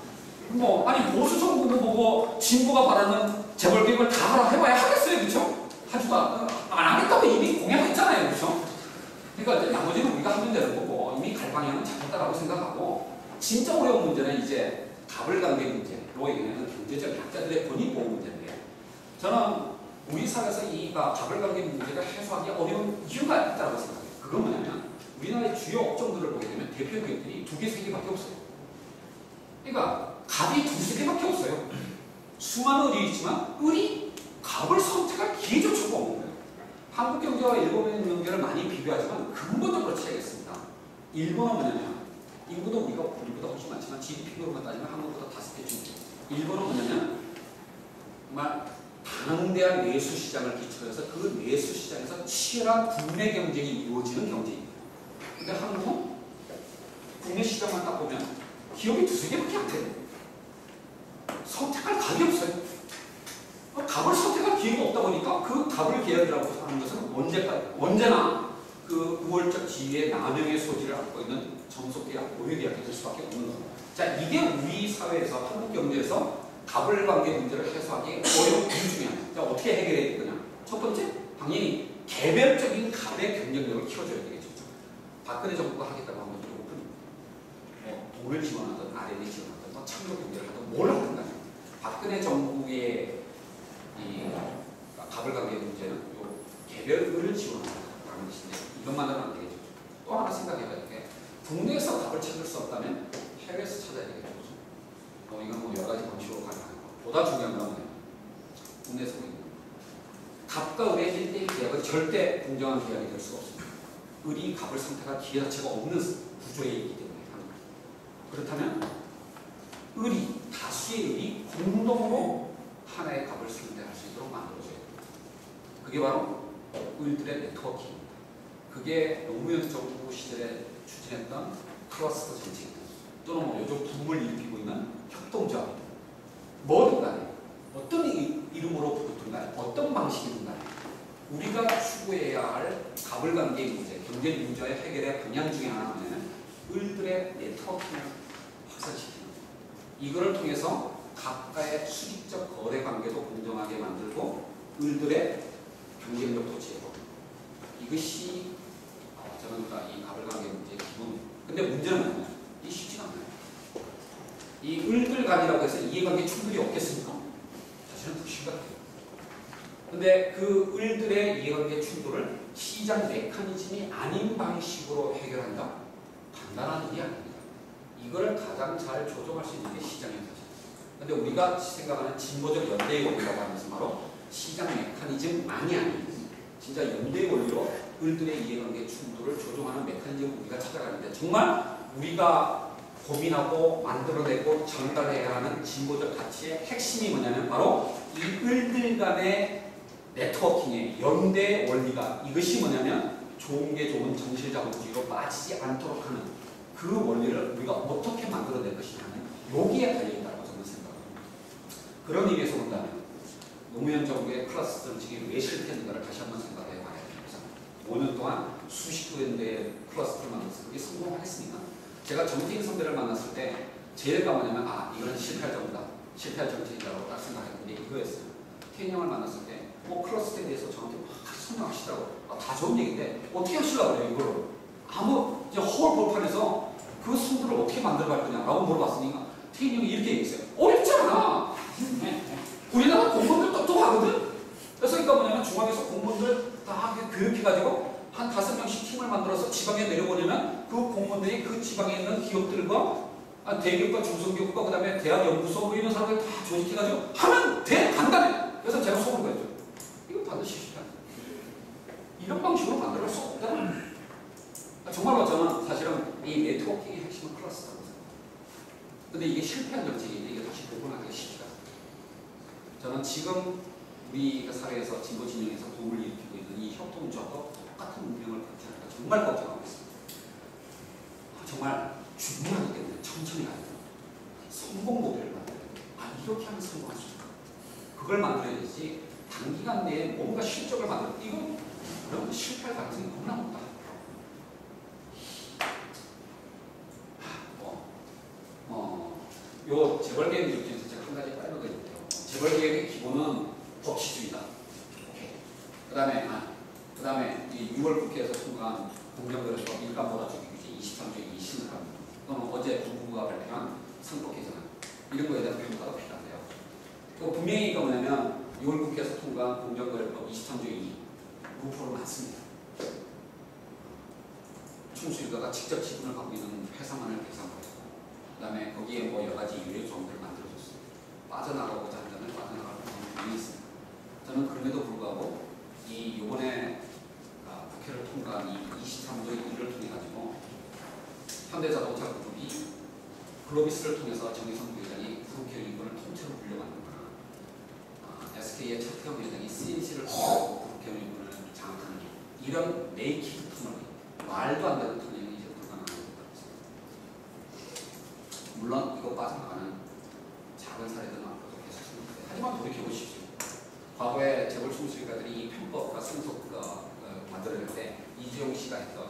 Speaker 1: 뭐 아니 보수 정부는 보고 진보가 바라는 재벌개혁을 다 하라 해봐야 하겠어요. 그렇죠? 하지도 안 하겠다고 이미 공약했잖아요. 그렇죠? 그러니까 이제 나머지는 우리가 하면 되는 거고 이미 갈 방향은 잡혔다라고 생각하고 진짜 어려운 문제는 이제 가불관계 문제로 얘기하는 경제적 약자들의 권익보호 문제인데 저는 우리 사회에서 이 가불관계 문제를 해소하기 어려운 이유가 있다고 생각해요. 그건 뭐냐면 우리나라의 주요 업종들을 보게 되면 대표 기업들이 2개, 3개밖에 없어요. 그러니까 갑이 2, 3개밖에 없어요. 수많은 을이 있지만 을이 갑을 선택할 기회조차가 없는 거예요. 한국 경제와 일본의 경제를 많이 비교하지만 근본적으로 차이겠습니다. 일본은 뭐냐면 인구도 우리보다 훨씬 많지만 GDP로만 따지면 한국보다 5배 정도. 일본은 뭐냐면 정말 방대한 내수 시장을 기초로 해서 그 내수 시장에서 치열한 국내 경쟁이 이루어지는 경제입니다. 근데 한국은 국내 시장만 딱 보면 기업이 2, 3개밖에 안 돼요. 선택할 갑이 없어요. 갑을 선택할 기회가 없다 보니까 그 갑을 계열이라고 하는 것은 언제나 그 우월적 지위의 남용의 소지를 갖고 있는 정속계약, 고유계약이 될 수밖에 없는 겁니다. 자, 이게 우리 사회에서 한국 경제에서 갑을관계 문제를 해소하기 어려운 이유 중에 하나. 자, 어떻게 해결해야 되느냐? 첫 번째, 당연히 개별적인 갑의 경쟁력을 키워줘야 되겠죠. 박근혜 정부가 하겠다고 하면 뭐 돈을 지원하든 R&D 지원하든 뭐 창조 경제를 하든 뭘 하든 간에 박근혜 정부의 이 갑을관계 문제는 요 개별을 지원한다는 것인데 이것만으로는 안 되겠죠. 또 하나 생각해봐야 될 게 국내에서 갑을 찾을 수 없다면 해외에서 찾아야 되겠죠. 이건 뭐 여러 가지 방식으로 가능한 거. 보다 중요한 건 뭐냐면 국내에서 있는 갑과 을의 1대1 계약은 절대 공정한 계약이 될 수가 없습니다. 을이 갑을 선택할 기회 자체가 없는 구조에 있기 때문에 그렇다면 을이 다수의 을이 공동으로 하나의 갑을 선택할 수 있도록 만들어줘야 됩니다. 그게 바로 을들의 네트워킹입니다. 그게 노무현 정부 시절에 추진했던 클러스터 정책 또는 뭐 요즘 붐을 일으키고 있는 협동조합입니다. 뭐든 간에 어떤 이름으로 부르든 간에 어떤 방식이든 간에 우리가 추구해야 할 가불관계의 문제, 경제민주화의 해결의 방향 중에 하나는 을들의 네트워킹을 확산시키는 거예요. 이거를 통해서 각가의 수직적 거래 관계도 공정하게 만들고 을들의 경쟁력도 제고 이것이 저는 이 가불관계 문제의 기본. 근데 문제는 뭐냐면 이게 쉽지가 않아요. 이 을들 간이라고 해서 이해관계 충돌이 없겠습니까? 사실은 더 심각해요. 근데 그 을들의 이해관계 충돌을 시장 메커니즘이 아닌 방식으로 해결한다? 간단한 일이 아닙니다. 이거를 가장 잘 조정할 수 있는 게 시장의 사실. 근데 우리가 생각하는 진보적 연대의 원리라고 하는 것은 바로 시장 메커니즘만이 아니에요. 진짜 연대의 원리로 을들의 이해관계 충돌을 조정하는 메커니즘을 우리가 찾아가는데 정말 우리가 고민하고 만들어내고 전달해야 하는 진보적 가치의 핵심이 뭐냐면 바로 이 을들 간의 네트워킹의 연대 원리가 이것이 뭐냐면 좋은 게 좋은 정실자본주의로 빠지지 않도록 하는 그 원리를 우리가 어떻게 만들어낼 것이냐는 여기에 달려있다고 저는 생각합니다. 그런 의미에서 본다면 노무현 정부의 클래스 정책이 왜 실패했는가를 다시 한번 생각해 봐야 됩니다. 5년 동안 수십 군데의 클러스터를 만들어서 그게 성공하겠습니까? 제가 정태인 선배를 만났을 때 제일 뭐냐면 이건 실패할 정부다. 실패할 정책이라고 딱 생각했는데 이거였어요. 태인 형을 만났을 때 클러스터에 대해서 저한테 막 설명하시더라고요. 다 좋은 얘기인데 어떻게 하시려고 그래요 이걸? 이제 허울 벌판에서 그 선두를 어떻게 만들어갈 거냐라고 물어봤으니까 태인 형이 이렇게 얘기했어요. 어렵지 않아. 우리나라 공무원들 똑똑하거든. 그래서 그러니까 뭐냐면 중앙에서 공무원들 다 교육해가지고 한 5명씩 팀을 만들어서 지방에 내려보내면 그 공무원들이 그 지방에 있는 기업들과 대기업과 중소기업과 그 다음에 대학연구소 뭐 이런 사람들 다 조직해가지고 하면 돼. 간단해. 그래서 제가 속은 거였죠. 이거 반드시 실패. 이런 방식으로 만들어갈 수 없다. 정말로 저는 사실은 이 네트워킹의 핵심은 클러스터라고 생각합니다. 근데 이게 실패한 정책인데 이게 다시 복원하기가 쉽지가 않아요. 저는 지금 우리 사회에서 진보 진영에서 도움을 일으키고 있는 이 협동조합과 똑같은 운명을 갖지 않을까 정말 걱정하고 있습니다. 정말 중요하기 때문에 천천히 가야 돼요. 성공 모델을 만들어야 돼요. 이렇게 하면 성공할 수 있다. 그걸 만들어야지 단기간 내에 뭔가 실적을 만들어. 이거 그러면 실패할 가능성이 너무나 높다. 요 재벌계획 중에서 제가 한 가지 빠른 거 있는데요. 재벌계획의 기본은 법치주의다. 그 다음에 이 6월 국회에서 통과한 공정거래법 일감 몰아주기 규제 23조의 2심을 합니다. 또는 어제 정부가 발표한 상법 개정안 이런 거에 대한 평가가 필요한데요. 또 분명히 이거 뭐냐면 6월 국회에서 통과한 공정거래법 23조의 2 무포로 많습니다. 총수일가가 직접 지분을 갖고 있는 회사만을 대상으로 했고 그 다음에 거기에 여러 가지 유예 조항들을 만들어줬습니다. 빠져나가고자 한다면 빠져나갈 방법이 있습니다. 저는 그럼에도 불구하고 이번에 국회를 통과한 이 23조의 1을 통해 가지고 현대자동차 그룹이 글로비스를 통해서 정의선 부회장이 그룹경영권을 통째로 물려받는구나. SK의 차태현 회장이 CNC를 통해서 그룹경영권을 장악하는 이런 네이키드 터널이 말도 안 되는 터널이 이제 불가능하다고 생각합니다. 물론 이거 빠져나가는 작은 사례들은 앞으로도 계속 생깁니다. 하지만 돌이켜보십시오. 과거에 재벌 총수일가들이 이 편법과 승속과 만들어낼 때 이재용 씨가 했던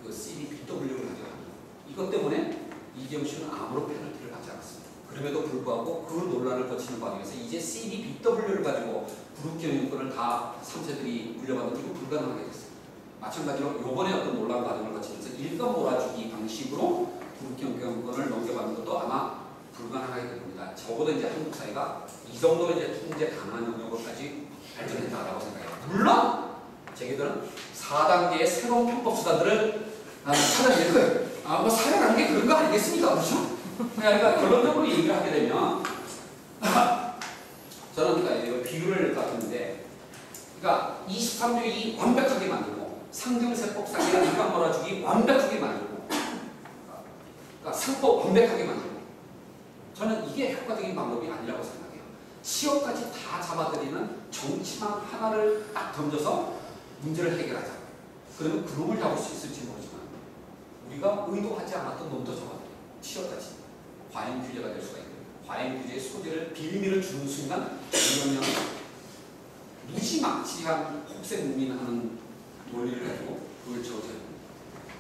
Speaker 1: 그 CDBW를 가져가는 이것 때문에 이재용 씨는 아무런 페널티를 받지 않았습니다. 그럼에도 불구하고 그 논란을 거치는 과정에서 이제 CDBW를 가지고 그룹 경영권을 다 3세들이 물려받는 이거 불가능하게 됐어요. 마찬가지로 이번에 어떤 논란 과정을 거치면서 일감 몰아주기 방식으로 그룹 경영권을 넘겨받는 것도 아마 불가능하게 될 겁니다. 적어도 이제 한국 사회가 이 정도 이제 통제 강한 영역으로까지 발전했다라고 생각해요. 물론 제기들은 4단계의 새로운 편법 수단들을 찾아낼 거예요. 뭐 사회라는 게 그런 거 아니겠습니까? 그렇죠? 그러니까 결론적으로 얘기를 하게 되면 저는 그러니까 비유를 갖는데 그러니까 23조의 완벽하게 만들고 상정세법상의 일감 몰아주기 완벽하게 만들고 그러니까 상법 완벽하게 만들고 저는 이게 효과적인 방법이 아니라고 생각해요. 취업까지 다 잡아들이는 정치망 하나를 딱 던져서 문제를 해결하자. 그러면 그놈을 잡을 수 있을지 모르지만 우리가 의도하지 않았던 놈도 잡아들여요. 취업까지. 과잉 규제가 될 수가 있고 과잉 규제의 소재를 빌미를 주는 순간 이러면 무지막지한 혹세무민하는 논리를 가지고 그걸 저지해요.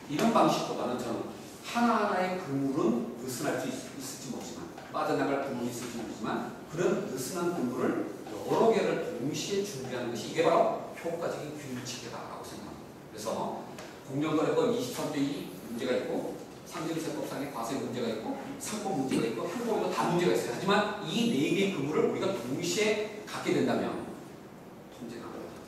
Speaker 1: 이런 방식보다는 저는 하나하나의 그물은 느슨할 수 있을지 모르지만 빠져나갈 그물이 있을지 모르지만 그런 느슨한 그물을 여러 개를 동시에 준비하는 것이 이게 바로 효과적인 균일체계다라고 생각합니다. 그래서 공정거래법 23조의 문제가 있고 상정세법상의 과세 문제가 있고 상법 문제가 있고 형법에도 다 문제가 있어요. 하지만 이 네 개의 그물을 우리가 동시에 갖게 된다면 통제가 안 됩니다.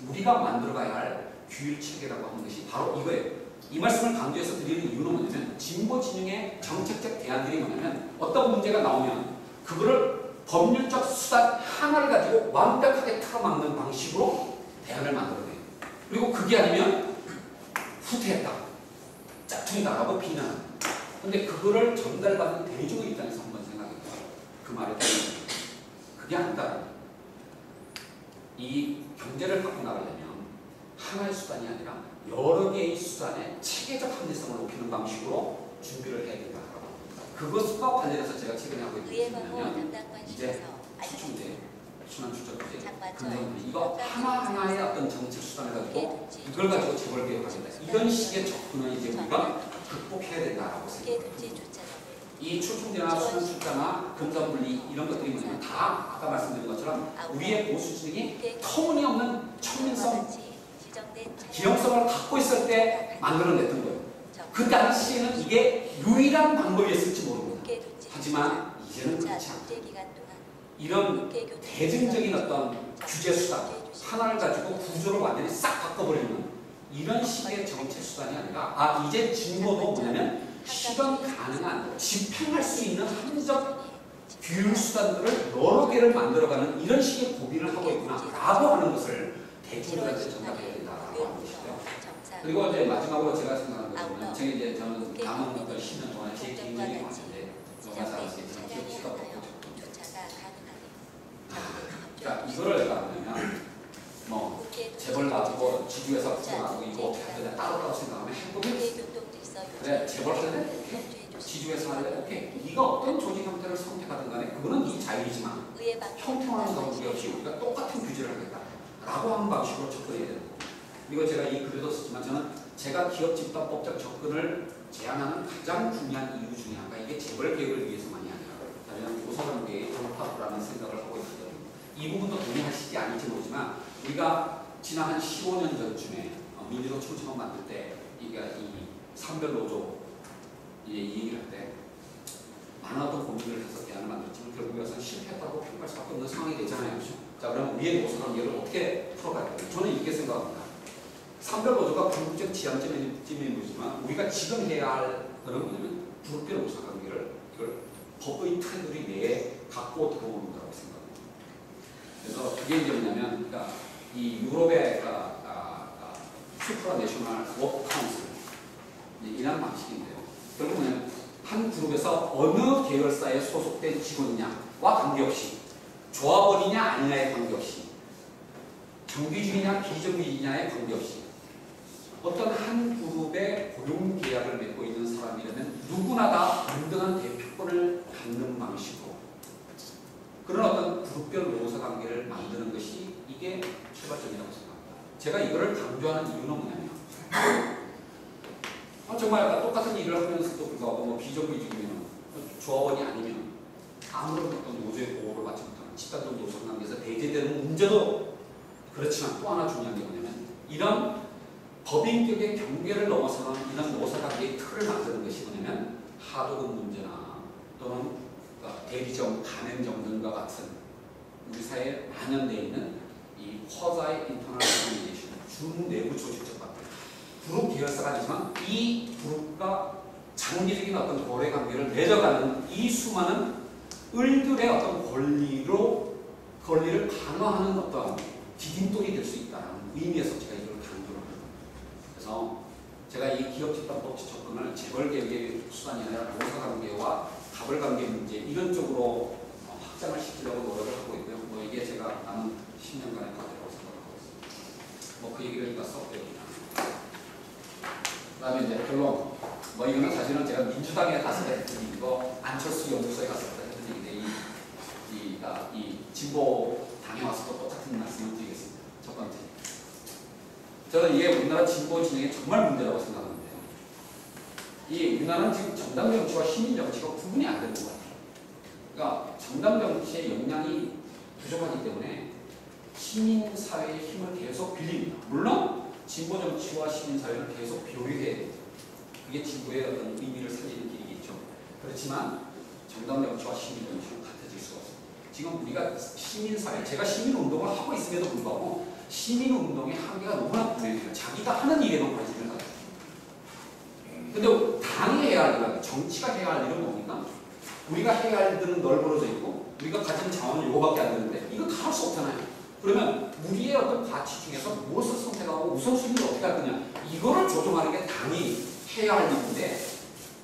Speaker 1: 우리가 만들어가야 할 규율체계라고 하는 것이 바로 이거예요. 이 말씀을 강조해서 드리는 이유는 뭐냐면 진보 진영의 정책적 대안들이 뭐냐면 어떤 문제가 나오면 그거를 법률적 수단 하나를 가지고 완벽하게 틀어막는 방식으로 대안을 만들어내요. 그리고 그게 아니면 후퇴했다, 짝퉁이다라고 비난합니다. 근데 그거를 전달받는 대중의 입장에서 한번 생각해보세요. 그 말이 되는 그게 아니다. 이 경제를 갖고 나가려면 하나의 수단이 아니라 여러 개의 수단의 체계적 합리성을 높이는 방식으로 준비를 해야 된다. 그것과 관련해서 제가 최근에 하고 있는
Speaker 2: 의회방호
Speaker 1: 이제
Speaker 2: 담당관실에서
Speaker 1: 수출제, 순환출자제,
Speaker 2: 장마철
Speaker 1: 이거 하나하나의 어떤 정책 수단을 가지고 이걸 가지고 재벌 개혁하겠다. 이런 식의 접근을 이제 우리가 극복해야 된다라고 생각합니다. 이 출풍제나 순환출자나 금전분리 이런 것들이 뭐냐면 다 아까 말씀드린 것처럼 우리의 보수진이 터무니없는 청민성, 기형성을 갖고 있을 때 만들어냈던 거예요. 그 당시에는 이게 유일한 방법이었을지 모릅니다. 하지만 이제는 그렇지 않다. 이런 대중적인 어떤 규제 수단 하나를 가지고 구조를 완전히 싹 바꿔버리는 이런 식의 정책 수단이 아니라 이제 진보도 뭐냐면 실현 가능한 집행할 수 있는 합리적 규율 수단들을 여러 개를 만들어가는 이런 식의 고민을 하고 있구나라고 하는 것을 대중들한테 전달해야 된다라고 하는 것이고요. 그리고 이제 마지막으로 제가 생각하는 것은 제가 이제 저는 남은 10년 동안 제 개인적인 관점인데 너무 잘하시겠지만 기업 취업 자, 이거를 가면 뭐 재벌 놔두고 지주회사 풀어놔두고 이거 어떻게 해야 되냐 따로따로 생각하면 해보면 그래 재벌 할래? 오케이. 지주회사 할래? 오케이. 네가 어떤 조직 형태를 선택하든 간에 그거는 네 자유이지만 형태와는 관계없이 우리가 똑같은 규제를 하겠다 라고 하는 방식으로 접근해야 되는 거고 그리고 제가 이 글에도 썼지만 저는 제가 기업 집단법적 접근을 제안하는 가장 중요한 이유 중에 하나가 이게 재벌 개혁을 위해서만이 아니라 다른 노사관계의 정파라는 생각을 하고 있거든요. 이 부분도 동의하시지 않을지 모르지만 우리가 지난 한 15년 전쯤에 민주노총 청청 만들 때 이 산별노조 이 얘기를 할 때 많은 어떤 고민을 해서 대안을 만들었지만 결국에 와서 실패했다고 평가할 수밖에 없는 상황이 되잖아요. 그렇죠? 자, 그럼 우리의 노사관계를 어떻게 풀어갈까요? 저는 이렇게 생각합니다. 산별노조가 궁극적 지향점이지만 우리가 지금 해야 할 거는 뭐냐면 부득별 노사관계를 이걸 법의 틀들이 내에 갖고 들어오는 거라고 생각합니다. 그래서 그게 이제 뭐냐면 그러니까 이 유럽의 수프라내셔널 워크 카운슬 이라는 방식인데요. 결국은 한 그룹에서 어느 계열사에 소속된 직원이냐와 관계없이 조합원이냐 아니냐에 관계없이 정규직이냐 비정규직이냐에 관계없이 어떤 한 그룹의 고용 계약을 맺고 있는 사람이라면 누구나 다 동등한 대표권을 갖는 방식으로 그런 어떤 그룹별 노사관계를 만드는 것이 이게 출발점이라고 생각합니다. 제가 이거를 강조하는 이유는 뭐냐면 정말 똑같은 일을 하면서도 불구하고 뭐 비정규직이면 조합원이 아니면 아무런 어떤 노조의 보호를 받지 못하는 집단적 노사관계에서 배제되는 문제도 그렇지만 또 하나 중요한 게 뭐냐면 이런 법인격의 경계를 넘어서는 이런 노사관계의 틀을 만드는 것이 뭐냐면 하도급 문제나 또는 대리점, 가맹점 등과 같은 우리 사회에 만연되어 있는 이 쿼자이 인터널 오르가니제이션 준내부 조직적 관계 그룹 계열사가 아니지만 이 그룹과 장기적인 어떤 거래 관계를 맺어가는 이 수많은 을들의 어떤 권리를 강화하는 어떤 디딤돌이 될 수 있다는 의미에서 제가 이걸 강조를 합니다. 그래서 제가 이 기업 집단법 접근을 재벌 개혁의 수단이 아니라 노사관계와 가벌관계 문제 이런 쪽으로 확장을 시키려고 노력을 하고 있고요. 뭐 이게 제가 남은 10년간의 과제라고 생각하고 있습니다. 뭐 그 얘기를 일단 써드립니다. 그다음에 이제 결론. 뭐 이거는 사실은 제가 민주당에 갔을 때 했던 얘기고 안철수 연구소에 갔을 때 했던 얘기인데 이 진보 당에 와서도 똑같은 말씀을 드리겠습니다. 첫 번째. 저는 이게 우리나라 진보 진영에 정말 문제라고 생각하는데요. 이 우리나라는 지금 정당 정치와 시민 정치가 구분이 안 되는 것 같아요. 그러니까 정당 정치의 역량이 부족하기 때문에 시민 사회의 힘을 계속 빌립니다. 물론 진보 정치와 시민 사회는 계속 교류해야 됩니다. 그게 진보의 어떤 의미를 살리는 길이겠죠. 그렇지만 정당 정치와 시민 정치는 같아질 수가 없습니다. 지금 우리가 시민 사회, 제가 시민 운동을 하고 있음에도 불구하고 시민 운동의 한계가 너무나 분명해요. 자기가 하는 일에만 관심을 가져요. 근데 당이 해야 할 일, 정치가 해야 할 일은 뭡니까? 우리가 해야 할 일들은 널브러져 있고 이거밖에 안 되는데 이거 다 할 수 없잖아요. 그러면 우리의 어떤 가치 중에서 무엇을 선택하고 우선순위를 어떻게 할 거냐 이거를 조정하는 게 당연히 해야 할 일인데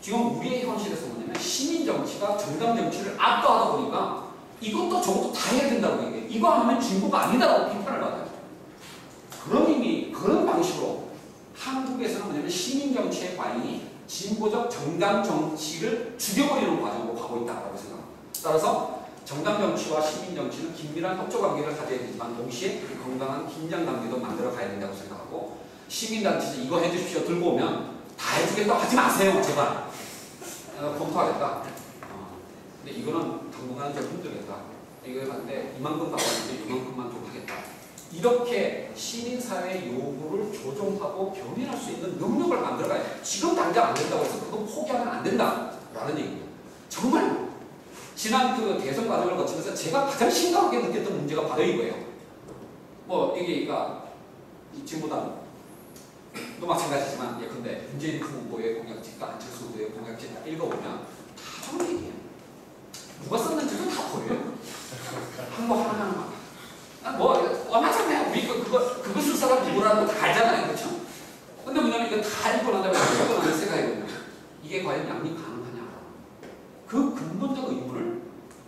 Speaker 1: 지금 우리의 현실에서 뭐냐면 시민 정치가 정당 정치를 압도하다 보니까 이것도 저것도 다 해야 된다고 얘기해요. 이거 하면 진보가 아니다라고 비판을 받아요. 그런 의미, 그런 방식으로 한국에서는 뭐냐면 시민 정치의 과잉이 진보적 정당 정치를 죽여버리는 과정으로 가고 있다고 생각합니다. 따라서 정당 정치와 시민 정치는 긴밀한 협조 관계를 가져야 되지만 동시에 건강한 긴장 관계도 만들어 가야 된다고 생각하고 시민 단체에서 이거 해주십시오 들고 오면 다 해주겠다고 하지 마세요 제발. 검토하겠다. 근데 이거는 당분간은 좀 힘들겠다. 이거 하는데 이만큼 나왔는데 이만큼만 좀 하겠다. 이렇게 시민사회의 요구를 조정하고 견인할 수 있는 능력을 만들어가야 돼. 지금 당장 안 된다고 해서 그거 포기하면 안 된다라는 얘기예요. 정말 지난 그 대선 과정을 거치면서 제가 가장 심각하게 느꼈던 문제가 바로 이거예요. 뭐 이게 그러니까 지금보다 또 마찬가지지만 예컨대 문재인 후보의 공약집과 안철수 후보의 공약집 다 읽어보면 다 저런 얘기예요. 누가 썼는지도 다 보여요. 한거 하나하나. 뭐 맞잖아요. 우리 그거 쓸 사람 누구라는 거 다 알잖아요, 그렇죠? 근데 뭐냐면 이거 다 읽고 난 다음에 읽고 나면 생각해보면 이게 과연 양립 가능하냐? 그 근본적 의문을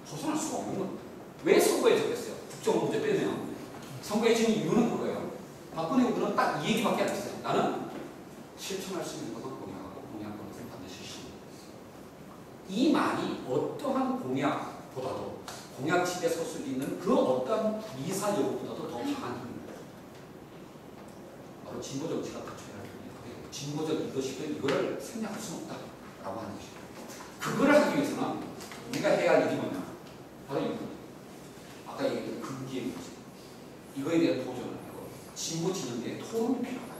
Speaker 1: 벗어날 수가 없는 겁니다. 왜 선거에 적겠어요? 국정 문제 빼면 선거에 지금 이유는 그거예요. 박근혜 후보는 딱 이 얘기밖에 안 했어요. 나는 실천할 수 있는 것은 공약하고 공약한 것은 반드시 실천. 이 말이 어떠한 공약보다도 공약집에 설 수 있는 그 어떤 미사 요구보다도 더 강한 힘입니다. 바로 진보 정치가 갖춰야 할 겁니다. 진보적 리더십은 이거를 생략할 수는 없다라고 하는 것입니다. 그거를 하기 위해서는 우리가 해야 할 일이 뭐냐? 바로 이겁니다. 아까 얘기했던 금기의 문제. 이거에 대한 도전을 하고 진보 진영의 토론이 필요하다.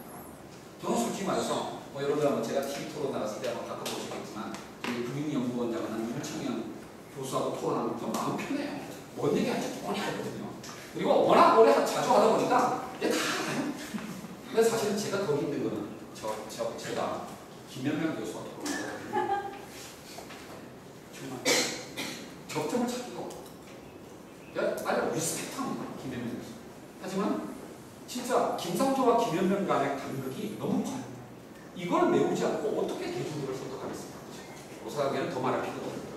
Speaker 1: 저는 솔직히 말해서 뭐 여러분들 한번 제가 TV 토론 나갔을 때 한번 가끔 보시겠지만 금융연구원장은 한 윤창현 교수하고 토론하면 좀 마음 편해요. 뭔 얘기 할지 뻔히 알거든요. 그리고 워낙 오래 자주 하다 보니까 이제 다 알아요. 근데 사실은 제가 더 힘든 거는 제가 김현명 교수와 토론하거든요. 정말 적점을 찾기가 어려워요. 나를 리스펙트합니다. 김현명 교수. 하지만 진짜 김상조와 김현명 간의 간극이 너무 커요. 이걸 메우지 않고 어떻게 대중들을 설득하겠습니까? 오사하기에는 더 말할 필요가 없어요.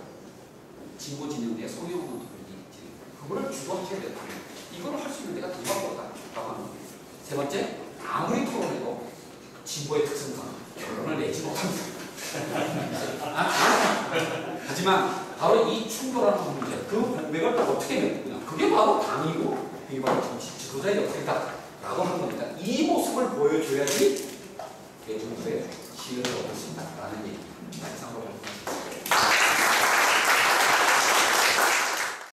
Speaker 1: 진보 진영 내에 소유형 논의들이 있지. 그거를 주도하셔야 된다. 이걸 할 수 있는 데가 누가 없다라고 하는 거예요. 세 번째, 아무리 토론해도 진보의 특성상 결론을 내지 못합니다. 하지만 바로 이 충돌하는 문제, 그 공백을 어떻게 메꾸냐. 그게 바로 당이고 그게 바로 정치 지도자의 역할이다라고 하는 겁니다. 이 모습을 보여줘야지 대중들의 신뢰를 얻을 수 있다라는 얘기입니다.